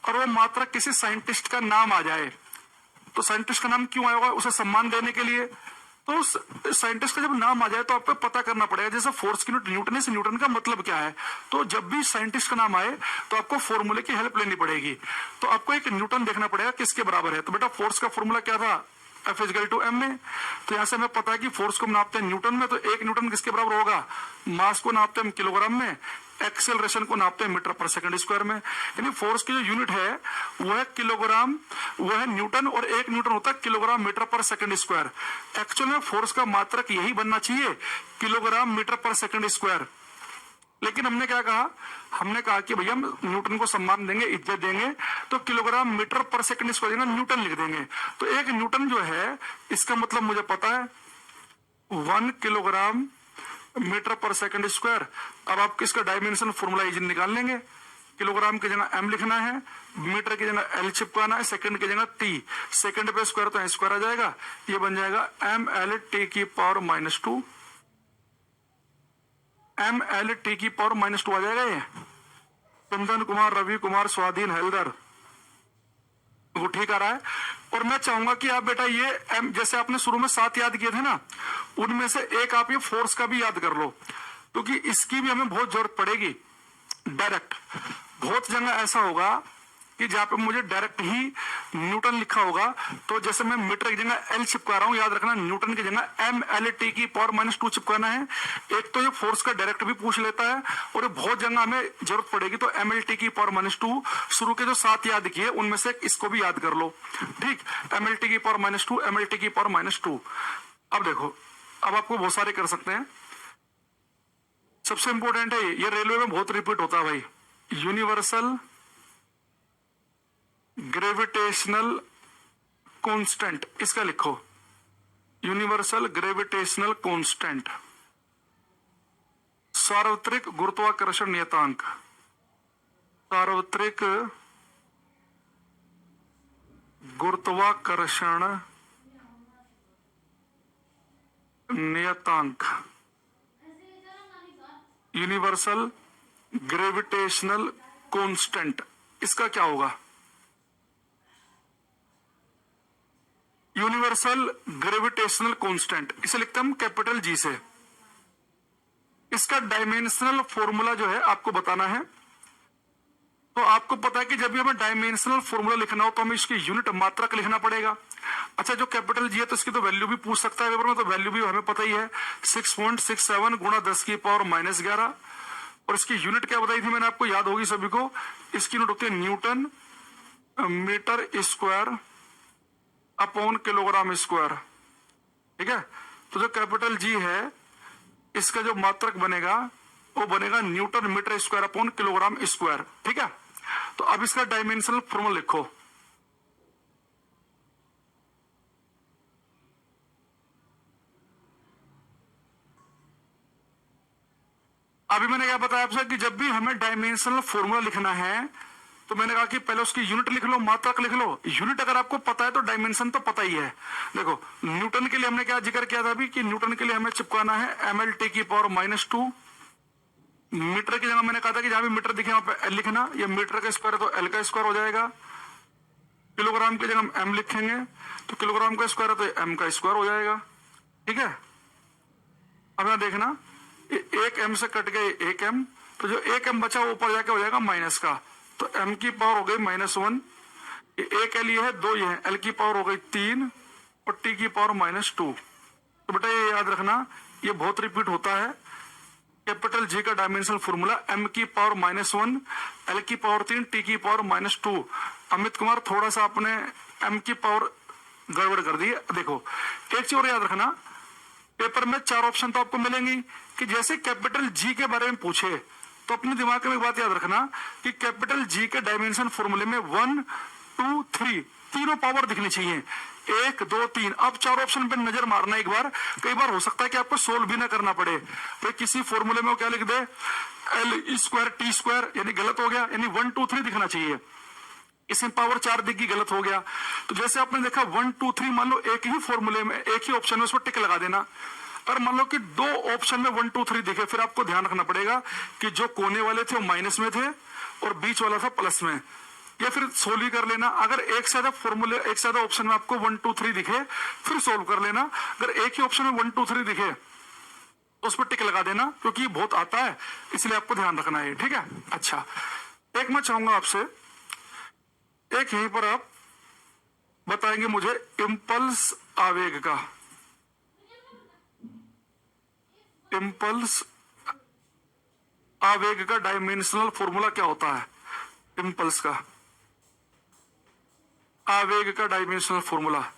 और वो मात्रक किसी साइंटिस्ट का नाम आ जाए, तो साइंटिस्ट का नाम क्यों आया होगा, उसे सम्मान देने के लिए। तो उस साइंटिस्ट का जब नाम आ जाए तो आपको पता करना पड़ेगा, जैसे फोर्स की यूनिट न्यूटन है, न्यूटन का मतलब क्या है। तो जब भी साइंटिस्ट का नाम आए तो आपको फॉर्मूले की हेल्प लेनी पड़ेगी। तो आपको एक न्यूटन देखना पड़ेगा किसके बराबर है। तो बेटा फोर्स का फॉर्मूला क्या था, F is equal to m में। तो यहाँ से हमें पता है कि फोर्स को नापते हैं न्यूटन में, तो 1 न्यूटन किसके बराबर होगा, मास को नापते हैं किलोग्राम में, एक्सेलरेशन को नापते हैं मीटर पर सेकंड स्क्वायर में। यानी फोर्स की जो यूनिट है वो है किलोग्राम, वो है न्यूटन, और 1 न्यूटन होता है किलोग्राम मीटर पर सेकंड स्क्वायर। एक्चुअल में फोर्स का मात्रक यही बनना चाहिए, किलोग्राम मीटर पर सेकंड स्क्वायर। लेकिन हमने क्या कहा, हमने कहा कि भैया हम न्यूटन को सम्मान देंगे, इज्जत देंगे, तो किलोग्राम मीटर पर सेकंड स्क्वायर न्यूटन लिख देंगे। तो 1 न्यूटन जो है इसका मतलब मुझे पता है 1 किलोग्राम मीटर पर सेकंड स्क्वायर। अब आप किसका डायमेंशन फॉर्मूला इजीली निकाल लेंगे, किलोग्राम की जगह एम लिखना है, मीटर की जगह एल चिपकाना है, सेकंड की जगह टी, सेकंड पे स्क्वायर तो स्क्वायर आ जाएगा, ये बन जाएगा एम एल टी की पावर -2, एम एल टी की पावर -2 आ जाएगा। ये चंदन कुमार, रवि कुमार, स्वाधीन, हैलदर, वो ठीक आ रहा है। और मैं चाहूंगा कि आप बेटा ये एम, जैसे आपने शुरू में 7 याद किए थे ना, उनमें से एक आप ये फोर्स का भी याद कर लो, क्योंकि इसकी भी हमें बहुत जरूरत पड़ेगी। डायरेक्ट बहुत जगह ऐसा होगा कि जहां पे मुझे डायरेक्ट ही न्यूटन लिखा होगा, तो जैसे मैं मीटर की जगह एल चिपका रहा हूं, याद रखना न्यूटन की जगह एम एल टी की पावर -2 चिपकाना है। एक तो ये फोर्स का डायरेक्ट भी पूछ लेता है, और ये बहुत जगह हमें जरूरत पड़ेगी, तो एम एल टी की पावर -2 शुरू के जो 7 याद किए उनमें से इसको भी याद कर लो, ठीक। एम एल टी की पावर -2, एम एल टी की पावर -2। अब देखो, अब आपको बहुत सारे कर सकते हैं। सबसे इंपॉर्टेंट है ये रेलवे में बहुत रिपीट होता है भाई, यूनिवर्सल ग्रेविटेशनल कांस्टेंट, इसका लिखो यूनिवर्सल ग्रेविटेशनल कांस्टेंट, सार्वत्रिक गुरुत्वाकर्षण नियतांक, सार्वत्रिक गुरुत्वाकर्षण नियतांक, यूनिवर्सल ग्रेविटेशनल कांस्टेंट, इसका क्या होगा, यूनिवर्सल ग्रेविटेशनल कांस्टेंट, इसे लिखते हैं हम कैपिटल जी से। इसका डायमेंशनल फॉर्मूला जो है आपको बताना है। तो आपको पता है कि जब भी हमें डायमेंशनल फॉर्मूला लिखना हो तो हमें इसकी यूनिट मात्रक लिखना पड़ेगा। अच्छा, जो कैपिटल जी है तो इसकी तो वैल्यू भी पूछ सकता है पेपर में, तो वैल्यू भी हमें पता ही है 6.67 गुणा 10 की पावर -11। और इसकी यूनिट क्या बताई थी मैंने आपको, याद होगी सभी को, इसकी यूनिट होती है newton metre square upon kilogram square, ठीक है। तो जो कैपिटल जी है इसका जो मात्रक बनेगा वो बनेगा newton metre square upon kilogram square, ठीक है। तो अब इसका डायमेंशनल फॉर्मूला लिखो। अभी मैंने क्या बताया आपसे कि जब भी हमें डायमेंशनल फॉर्मूला लिखना है तो मैंने कहा कि पहले उसकी यूनिट लिख लो, मात्रक लिख लो। यूनिट अगर आपको पता है तो डायमेंशन तो पता ही है। देखो, न्यूटन के लिए हमने क्या जिक्र किया था अभी कि न्यूटन के लिए हमें चिपकाना है एम एल टी की पावर -2। मीटर की जगह मैंने कहा था कि जहां भी मीटर दिखे वहां पे एल लिखना, ये मीटर का स्क्वायर है तो एल का स्क्वायर हो जाएगा। किलोग्राम की जगह हम एम लिखेंगे तो किलोग्राम का स्क्वायर है तो एम का स्क्वायर हो जाएगा, ठीक है। अब यहां देखना, एक एम से कट गए 1 एम, तो जो 1 एम बचा वो ऊपर जाके हो जाएगा माइनस का, तो m की पावर हो गई -1, एक एल ये है, 2 ये है, l की पावर हो गई 3 और t की पावर -2। तो बेटा ये याद रखना, ये बहुत रिपीट होता है। कैपिटल जी का डायमेंशनल फॉर्मूला m की पावर -1, l की पावर 3, t की पावर -2। अमित कुमार, थोड़ा सा आपने m की पावर गड़बड़ कर दी है। देखो, एक चीज और याद रखना, पेपर में 4 ऑप्शन तो आपको मिलेंगी कि जैसे कैपिटल जी के बारे में पूछे तो अपने दिमाग में एक बात याद रखना कि कैपिटल जी के डायमेंशन फॉर्मूले में 1, 2, 3 तीनों पावर दिखनी चाहिए, 1, 2, 3। अब 4 ऑप्शन पे नजर मारना एक बार, कई बार हो सकता है कि आपको सोल्व भी ना करना पड़े। तो किसी फॉर्मूले में वो क्या लिख दे, एल स्क्वायर टी स्क्वायर, यानी गलत हो गया, यानी 1, 2, 3 दिखना चाहिए। इसमें पावर 4 दिखी, गलत हो गया। तो जैसे आपने देखा 1, 2, 3, मान लो एक ही फॉर्मूले में, एक ही ऑप्शन में उसको टिक लगा देना। और मान लो कि 2 ऑप्शन में 1, 2, 3 दिखे, फिर आपको ध्यान रखना पड़ेगा कि जो कोने वाले थे वो माइनस में थे और बीच वाला था प्लस में, या फिर सोल्व ही कर लेना। अगर एक से ज्यादा फॉर्मूले, एक से ज्यादा ऑप्शन में आपको 1, 2, 3 दिखे फिर सोल्व कर लेना। अगर एक ही ऑप्शन में 1, 2, 3 दिखे तो उस पर टिक लगा देना, क्योंकि बहुत आता है, इसलिए आपको ध्यान रखना है, ठीक है। अच्छा, एक मैं चाहूंगा आपसे, एक यहीं पर आप बताएंगे मुझे इम्पल्स आवेग का, इम्पल्स आवेग का डायमेंशनल फॉर्मूला क्या होता है? इम्पल्स का आवेग का डायमेंशनल फॉर्मूला।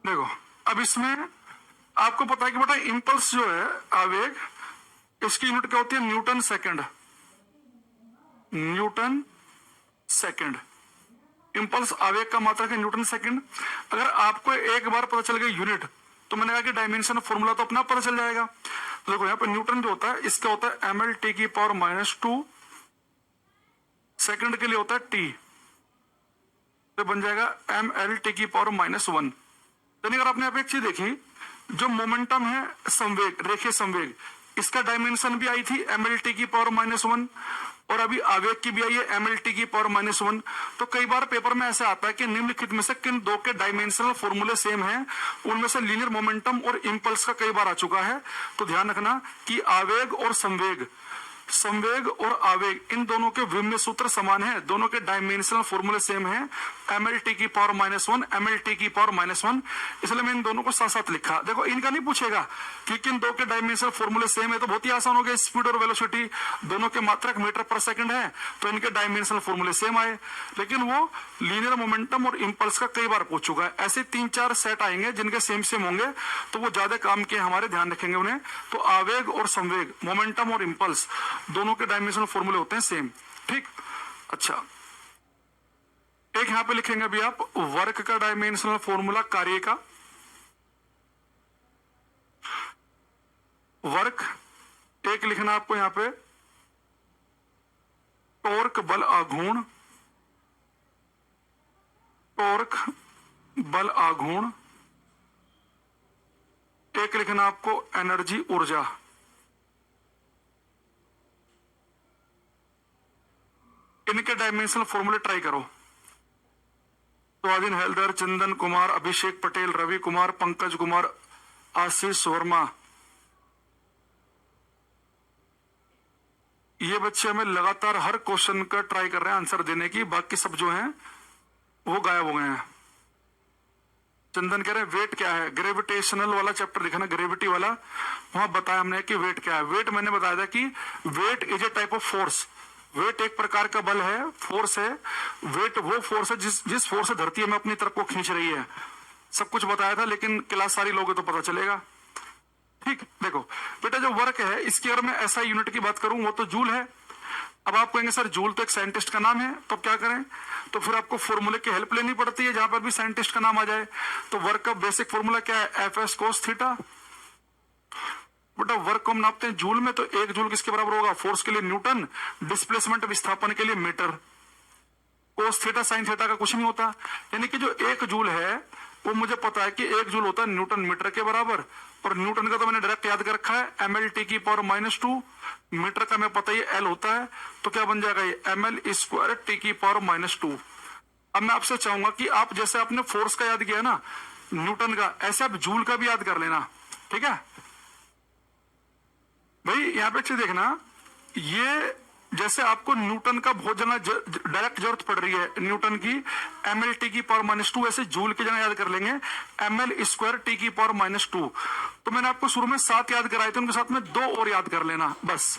देखो, अब इसमें आपको पता है कि बेटा इम्पल्स जो है आवेग, इसकी यूनिट क्या होती है? Newton second. Newton second impulse आवेग का मात्रक है न्यूटन सेकंड। अगर आपको एक बार पता चल गई यूनिट, तो मैंने कहा कि डायमेंशन फॉर्मूला तो अपना पता चल जाएगा। तो देखो यहाँ पर न्यूटन जो होता है, इसका होता है mL/-2, सेकंड के लिए होता है टी, तो बन जाएगा mL/-1। यानी अगर आपने यहाँ पे एक चीज देखी, जो मोमेंटम है संवेग, रेखीय संवेग, इसका डायमेंशन भी आई थी mL/-1, और अभी आवेग की भी आई है mL/-1। तो कई बार पेपर में ऐसा आता है कि निम्नलिखित में से किन दो के डायमेंशनल फॉर्मूले सेम हैं? उनमें से लीनियर मोमेंटम और इंपल्स का कई बार आ चुका है। तो ध्यान रखना कि आवेग और संवेग, संवेग और आवेग, इन दोनों के विम्य सूत्र समान है, दोनों के डायमेंशनल फॉर्मूले सेम है, mL/-1, mL/-1, इसलिए मैं इन दोनों को साथ साथ लिखा। देखो इनका नहीं पूछेगा कि किन दो के डायमेंशनल फॉर्मूले सेम है, तो बहुत ही आसान हो गया। स्पीड और वेलोसिटी दोनों के मात्रक मीटर पर सेकंड है, तो इनके डायमेंशनल फॉर्मूले सेम आए। लेकिन वो लीनियर मोमेंटम और इंपल्स का कई बार पूछ चुका है। ऐसे 3-4 सेट आएंगे जिनके सेम सेम होंगे, तो वो ज्यादा काम के हमारे, ध्यान रखेंगे उन्हें। तो आवेग और संवेग, मोमेंटम और इंपल्स, दोनों के डायमेंशनल फॉर्मूले होते हैं सेम। ठीक, अच्छा, एक यहां पे लिखेंगे अभी आप वर्क का डायमेंशनल फॉर्मूला, कार्य का। वर्क एक लिखना आपको यहां पे, टॉर्क बल आघूर्ण, टॉर्क बल आघूर्ण। एक लिखना आपको एनर्जी, ऊर्जा। इनके डायमेंशनल फॉर्मूले ट्राई करो। स्वाधीन हलदर, चंदन कुमार, अभिषेक पटेल, रवि कुमार, पंकज कुमार, आशीष वर्मा, ये बच्चे हमें लगातार हर क्वेश्चन का ट्राई कर रहे हैं आंसर देने की। बाकी सब जो हैं वो गायब हो गए हैं। चंदन कह रहे हैं वेट क्या है? ग्रेविटेशनल वाला चैप्टर लिखा ना, ग्रेविटी वाला, वहां बताया हमने कि वेट क्या है। वेट मैंने बताया था कि weight is a type of force. Weight एक प्रकार का बल है, फोर्स है। वेट वो फोर्स है जिस फोर्स से धरती हमें अपनी तरफ को खींच रही है। सब कुछ बताया था, लेकिन क्लास सारी लोगे तो पता चलेगा। ठीक, देखो बेटा, जो वर्क है इसकी अगर मैं ऐसा यूनिट की बात करूं, वो तो जूल है। अब आप कहेंगे सर जूल तो एक साइंटिस्ट का नाम है, तो क्या करें? तो फिर आपको फॉर्मूले की हेल्प लेनी पड़ती है जहां पर भी साइंटिस्ट का नाम आ जाए। तो वर्क का बेसिक फॉर्मूला क्या है? Fs cos theta. बेटा वर्क को हम नापते हैं जूल में, तो एक जूल किसके बराबर होगा? फोर्स के लिए न्यूटन, डिस्प्लेसमेंट विस्थापन के लिए metre. Cos theta sine theta का कुछ नहीं होता। यानी कि जो एक जूल है वो मुझे पता है कि एक जूल होता है न्यूटन मीटर के बराबर, और न्यूटन का तो मैंने डायरेक्ट याद कर रखा है mL/-2। मीटर का मैं पता ही L होता है, तो क्या बन जाएगा ये mL²T/-2। अब मैं आपसे चाहूंगा कि आप जैसे आपने फोर्स का याद किया ना न्यूटन का, ऐसे आप जूल का भी याद कर लेना। ठीक है भाई, यहां पे अच्छे देखना, ये जैसे आपको न्यूटन का बहुत जगह डायरेक्ट जरूरत पड़ रही है, न्यूटन की ml/-2, ऐसे जूल की जगह याद कर लेंगे ml²T⁻²। तो मैंने आपको शुरू में 7 याद कराए थे, उनके साथ में 2 और याद कर लेना बस।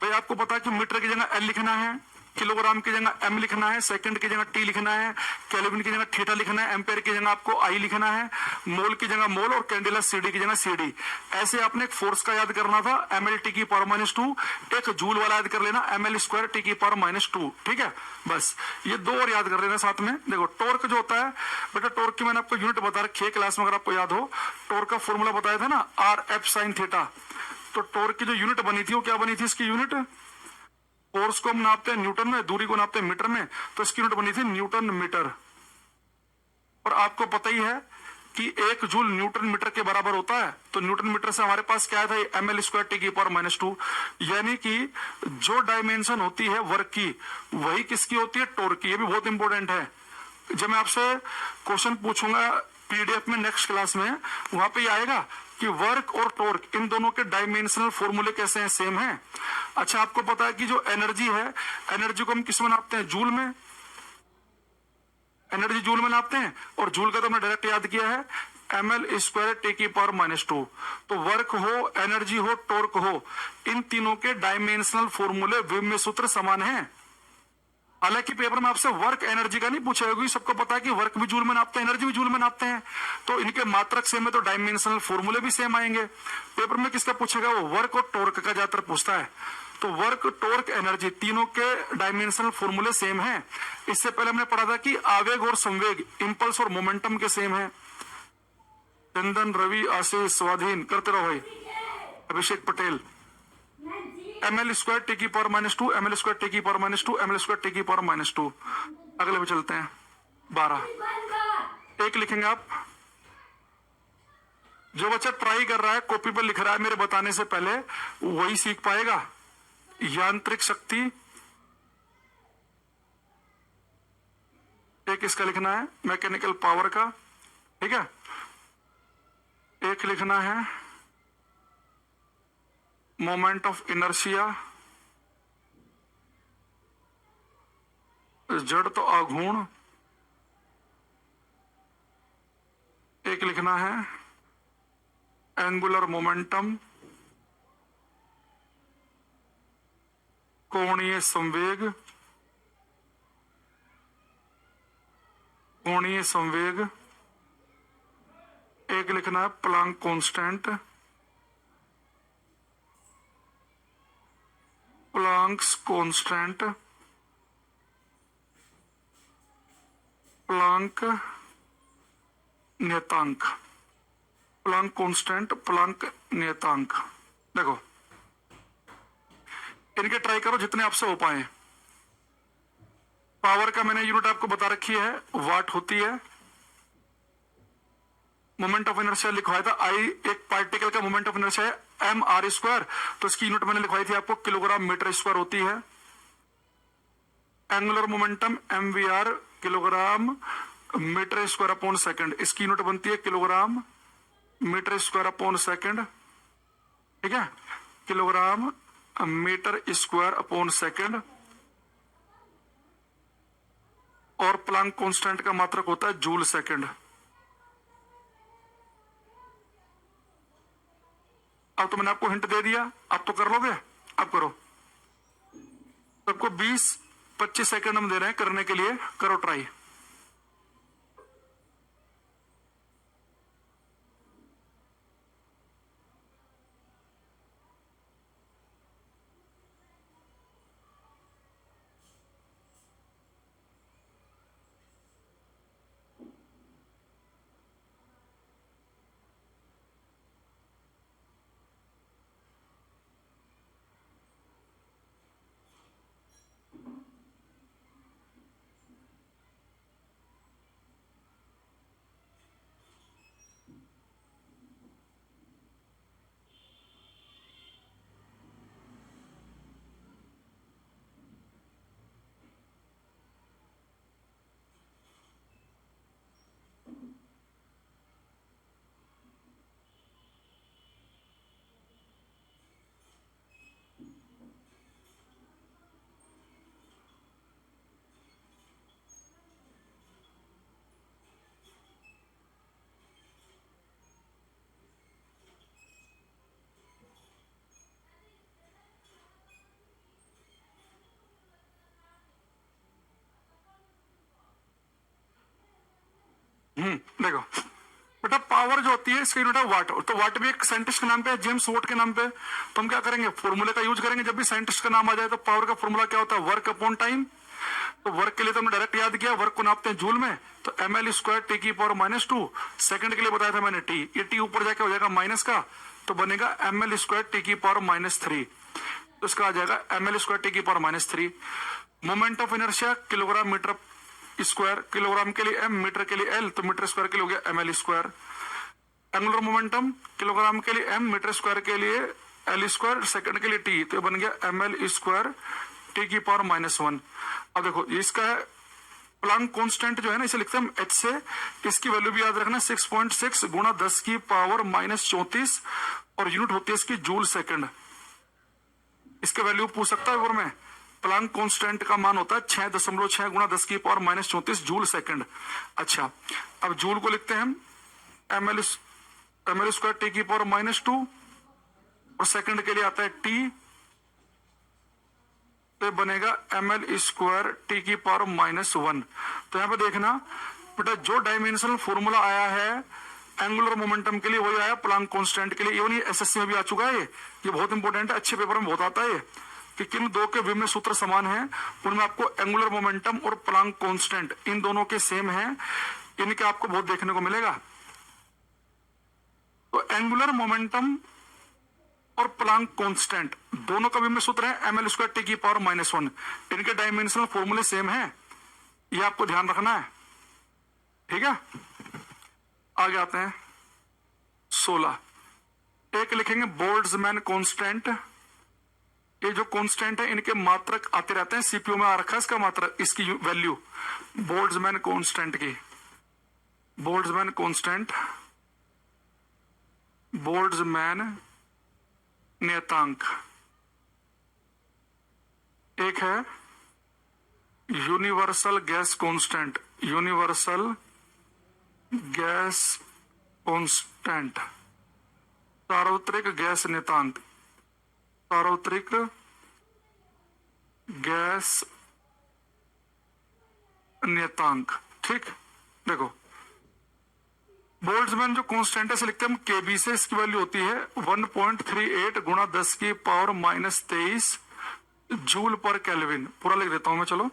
भाई आपको पता है कि मीटर की जगह एल लिखना है, किलोग्राम की जगह एम लिखना है, सेकंड की जगह टी लिखना है, केल्विन की जगह थीटा लिखना है, एम्पेयर की जगह आपको आई लिखना है, मोल की जगह मोल और कैंडेला सीडी की जगह सीडी। ऐसे आपने एक फोर्स का याद करना था ml/-2, एक जूल वाला याद कर लेना ml²T⁻²। ठीक है, बस ये 2 और याद कर लेना साथ में। देखो टॉर्क जो होता है बेटा, टॉर्क की मैंने आपको यूनिट बता रखी है क्लास में, अगर आपको याद हो। टॉर्क का फॉर्मूला बताया था ना, RF sin θ। तो टॉर्क की जो यूनिट बनी थी वो क्या बनी थी? इसकी यूनिट, फोर्स को हम नापते हैं न्यूटन में, दूरी को नापते हैं मीटर में, तो इसकी यूनिट बनी थी न्यूटन मीटर। और आपको पता ही है कि 1 जूल न्यूटन मीटर के बराबर होता है। तो न्यूटन मीटर से हमारे पास क्या था? ml²T⁻²। यानी कि जो डायमेंशन होती है वर्क की, वही किसकी होती है? टॉर्क की। ये भी बहुत इंपॉर्टेंट है। जब मैं आपसे क्वेश्चन पूछूंगा पीडीएफ में नेक्स्ट क्लास में, वहां पे आएगा कि वर्क और टॉर्क इन दोनों के डायमेंशनल फॉर्मूले कैसे हैं? सेम हैं। अच्छा, आपको पता है कि जो एनर्जी है, एनर्जी को हम किस में नापते हैं? जूल में। एनर्जी जूल में नापते हैं, और जूल का तो हमने डायरेक्ट याद किया है ml²T⁻²। तो वर्क हो, एनर्जी हो, टॉर्क हो, इन तीनों के डायमेंशनल फॉर्मूले विभव सूत्र समान हैं। हालांकि पेपर में आपसे वर्क एनर्जी का नहीं पूछेगा, क्योंकि सबको पता है कि वर्क भी जूल में नापते हैं, एनर्जी भी जूल में नापते हैं, तो इनके मात्रक सेम है, तो डायमेंशनल फॉर्मूले भी सेम आएंगे। पेपर में किसका पूछेगा? वो वर्क और टॉर्क का ज्यादातर पूछता है। तो वर्क, टॉर्क, एनर्जी तीनों के डायमेंशनल फॉर्मूले सेम हैं। इससे पहले हमने पढ़ा था कि आवेग और संवेग, इंपल्स और मोमेंटम के सेम है। चंदन, रवि, आशीष, स्वाधीन करते रहो भाई। अभिषेक पटेल, ml²T⁻², ml²T⁻², ml²T⁻²। अगले पे चलते हैं। 12 एक लिखेंगे आप। जो बच्चा ट्राई कर रहा है, कॉपी पर लिख रहा है मेरे बताने से पहले, वही सीख पाएगा। यांत्रिक शक्ति, एक इसका लिखना है मैकेनिकल पावर का, ठीक है। एक लिखना है मोमेंट ऑफ इनर्शिया, जड़ तो आघूर्ण। एक लिखना है एंगुलर मोमेंटम, कोणीय संवेग। कोणीय संवेग। एक लिखना है Planck constant, Planck's constant, Planck नियतांक, प्लांक कांस्टेंट, प्लांक नियतांक। देखो इनके ट्राई करो जितने आपसे हो पाए। पावर का मैंने यूनिट आपको बता रखी है, वाट होती है। मोमेंट ऑफ इनर्शिया लिखवाया था, आई एक पार्टिकल का मोमेंट ऑफ इनर्शिया है mr², तो इसकी यूनिट मैंने लिखवाई थी आपको किलोग्राम मीटर स्क्वायर होती है। Angular momentum mvr, kilogram metre square upon second, इसकी यूनिट बनती है kilogram metre square upon second, ठीक है, kilogram metre square upon second. और प्लांक कांस्टेंट का मात्रक होता है जूल सेकंड। अब तो मैंने आपको हिंट दे दिया, आप तो कर लोगे, अब करो। सबको 20-25 सेकंड हम दे रहे हैं करने के लिए, करो ट्राई। देखो बेटा, पावर जो होती है इसका यूनिट है वाट, तो वाट भी एक साइंटिस्ट के नाम पे है, जेम्स वॉट के नाम पे। तो हम क्या करेंगे, फॉर्मूले का यूज करेंगे। जब भी साइंटिस्ट का नाम आ जाए तो पावर का फॉर्मूला क्या होता है, वर्क अपॉन टाइम। तो वर्क के लिए तो हमने डायरेक्ट याद किया, वर्क को नापते हैं जूल में, तो ml² टी की पावर -2। सेकंड के लिए बताया था मैंने टी, ये टी ऊपर जाके हो जाएगा माइनस का, तो बनेगा ml² टी की पावर -3। तो इसका आ जाएगा ml² टी की power -3। Moment of inertia kilogram metre square, kilogram के लिए m, मीटर के लिए l, तो मीटर स्क्वायर के लिए हो गया ml²। एंगुलर मोमेंटम किलोग्राम के लिए m, मीटर स्क्वायर के लिए l², सेकंड के लिए t, तो बन गया ml² टी की पावर -1। अब देखो इसका है प्लांक कांस्टेंट जो है ना, इसे लिखते हैं हम h से। इसकी वैल्यू भी याद रखना 6.6 गुणा 10 की पावर -34, और यूनिट होती है इसकी जूल सेकंड। इसके वैल्यू पूछ सकता है और में, प्लांक कांस्टेंट का मान होता है 6.6 गुणा 10 की पावर -34 जूल सेकंड। अच्छा, अब जूल को लिखते हैं हम ml² टी की पावर -2, और सेकंड के लिए आता है टी, तो बनेगा ml² टी की पावर -1। तो यहां पे देखना बेटा, जो डायमेंशनल फॉर्मूला आया है एंगुलर मोमेंटम के लिए वही आया प्लांक कांस्टेंट के लिए। इवन ये एसएससी में भी आ चुका है, ये बहुत इंपॉर्टेंट है, अच्छे पेपर में बहुत आता है कि किन दो के विभिन्न सूत्र समान हैं, उनमें आपको एंगुलर मोमेंटम और प्लांक कांस्टेंट इन दोनों के सेम हैं, इनके आपको बहुत देखने को मिलेगा। तो एंगुलर मोमेंटम और प्लांक कांस्टेंट दोनों का विभिन्न सूत्र है ml² टी की पावर -1। इनके डायमेंशनल फॉर्मूले सेम है, ये आपको ध्यान रखना है, ठीक है। आगे आते हैं 16। एक लिखेंगे बोल्ट्जमैन कांस्टेंट। ये जो कांस्टेंट है इनके मात्रक आते रहते हैं, सीपीयू में आ रखा है इसका मात्रक, इसकी वैल्यू बोल्ट्जमैन कांस्टेंट की। बोल्ट्जमैन कांस्टेंट, बोल्ट्जमैन नियतांक। एक है universal gas constant, universal gas constant, सार्वत्रिक गैस नियतांक, सार्वत्रिक गैस नियतांक। ठीक, देखो बोल्ट्जमैन जो कांस्टेंट है इसे लिखते हैं हम केबी से। इसकी वैल्यू होती है 1.38 गुणा 10 की पावर -23 जूल पर केल्विन। पूरा लिख देता हूं मैं, चलो।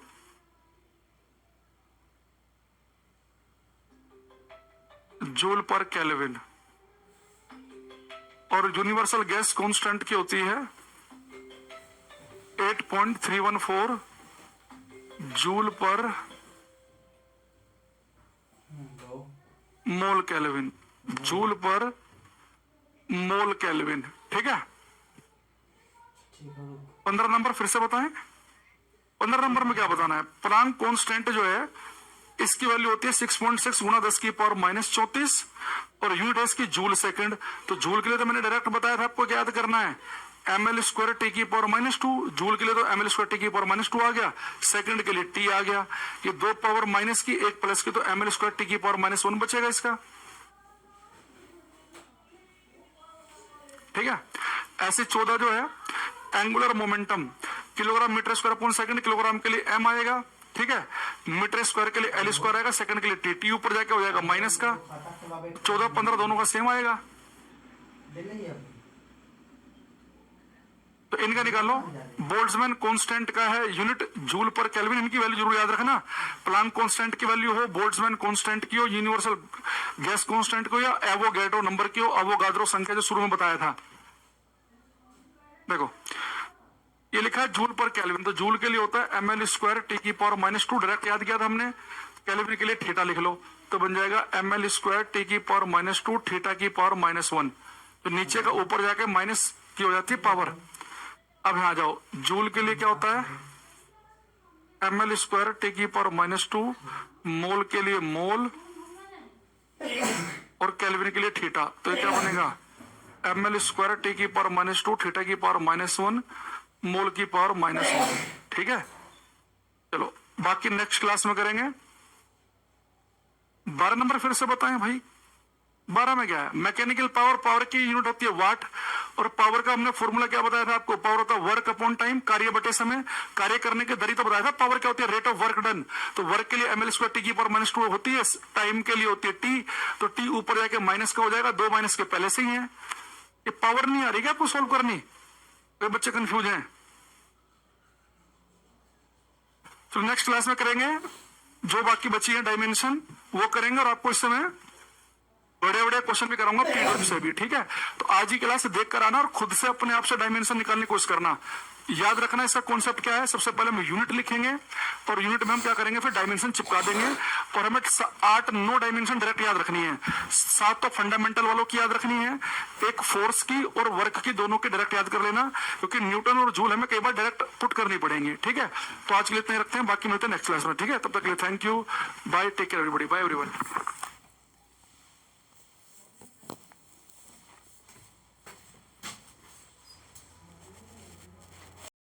जूल पर केल्विन। और यूनिवर्सल गैस कांस्टेंट की होती है 8.314 जूल पर मोल केल्विन, जूल पर मोल केल्विन। ठीक है, 15 नंबर फिर से बताएं। 15 नंबर में क्या बताना है, प्लांक कांस्टेंट जो है इसकी वैल्यू होती है 6.6 गुणा 10 की पावर -34, और यूनिट है इसकी जूल सेकंड। तो जूल के लिए तो मैंने डायरेक्ट बताया था आपको क्या याद करना है, ml² टी की पावर -2। जूल के लिए तो ml² टी की पावर -2 आ गया, सेकंड के लिए टी आ गया। ये दो पावर माइनस की एक प्लस की, तो ml² टी की पावर -1 बचेगा इसका। ठीक है, ऐसे 14 जो है angular momentum kilogram metre square upon second, kilogram के लिए m आएगा, ठीक है, मीटर स्क्वायर के लिए l² आएगा, सेकंड के लिए टी, टी ऊपर जाके हो जाएगा माइनस का। 14 15 दोनों का सेम आएगा, तो इनका निकाल लो। बोल्ट्जमैन कांस्टेंट का है यूनिट जूल पर केल्विन, इनकी वैल्यू जरूर याद रखना। प्लांक कांस्टेंट की वैल्यू हो, बोल्ट्जमैन कांस्टेंट की हो, यूनिवर्सल गैस कांस्टेंट को, या एवोगैड्रो नंबर की हो, एवोगाद्रो संख्या जो शुरू में बताया था। देखो ये लिखा है जूल पर केल्विन, तो जूल के लिए होता है ml² टी की पावर -2, डायरेक्ट याद किया था हमने। केल्विन के लिए थीटा लिख लो, तो बन जाएगा ml² टी की पावर -2 थीटा की पावर -1। तो नीचे का ऊपर जाके माइनस की हो जाती है पावर। अब यहां जाओ, जूल के लिए क्या होता है ml² टी की पावर -2, मोल के लिए मोल, और केल्विन के लिए थीटा। तो ये क्या बनेगा ml² टी की पावर -2 थीटा की पावर -1 मोल की पावर -1। ठीक है, चलो बाकी नेक्स्ट क्लास में करेंगे। 12 नंबर फिर से बताएं भाई। 12 में क्या है, मैकेनिकल पावर, पावर की यूनिट होती है वाट, और पावर का हमने फॉर्मूला क्या बताया था आपको, पावर होता है वर्क अपॉन टाइम, कार्य बटे समय, कार्य करने की दर तो बताया था। पावर क्या होती है, रेट ऑफ वर्क डन। तो वर्क के लिए एमएल स्क्वायर टी की पावर -2 होती है, टाइम के लिए होती है टी, तो टी ऊपर जाके माइनस का हो जाएगा, 2 माइनस के पहले से ही है। ये पावर नहीं आ रही क्या आपको सोल्व करनी, तो बच्चे कंफ्यूज हैं। तो नेक्स्ट क्लास में करेंगे, जो बाकी बची है डायमेंशन वो करेंगे, और आपको इस समय बड़े बड़े क्वेश्चन भी कराऊंगा पीडीएफ से भी, ठीक है। तो आज ही क्लास देख कर आना और खुद से अपने आप से डायमेंशन निकालने की कोशिश करना। याद रखना इसका कॉन्सेप्ट क्या है, सबसे पहले हम यूनिट लिखेंगे, और यूनिट में हम क्या करेंगे, फिर डायमेंशन चिपका देंगे, और हमें 8-9 डायमेंशन डायरेक्ट याद रखनी है। 7 तो फंडामेंटल वालों की याद रखनी है, एक फोर्स की और वर्क की, दोनों की डायरेक्ट याद कर लेना, क्योंकि न्यूटन और जूल हमें कई बार डायरेक्ट पुट करनी पड़ेंगे, ठीक है। तो आज के लिए इतने रखते हैं, बाकी मिलते हैं नेक्स्ट क्लास में, ठीक है। तब तक के लिए thank you, bye, take care everybody, bye everyone.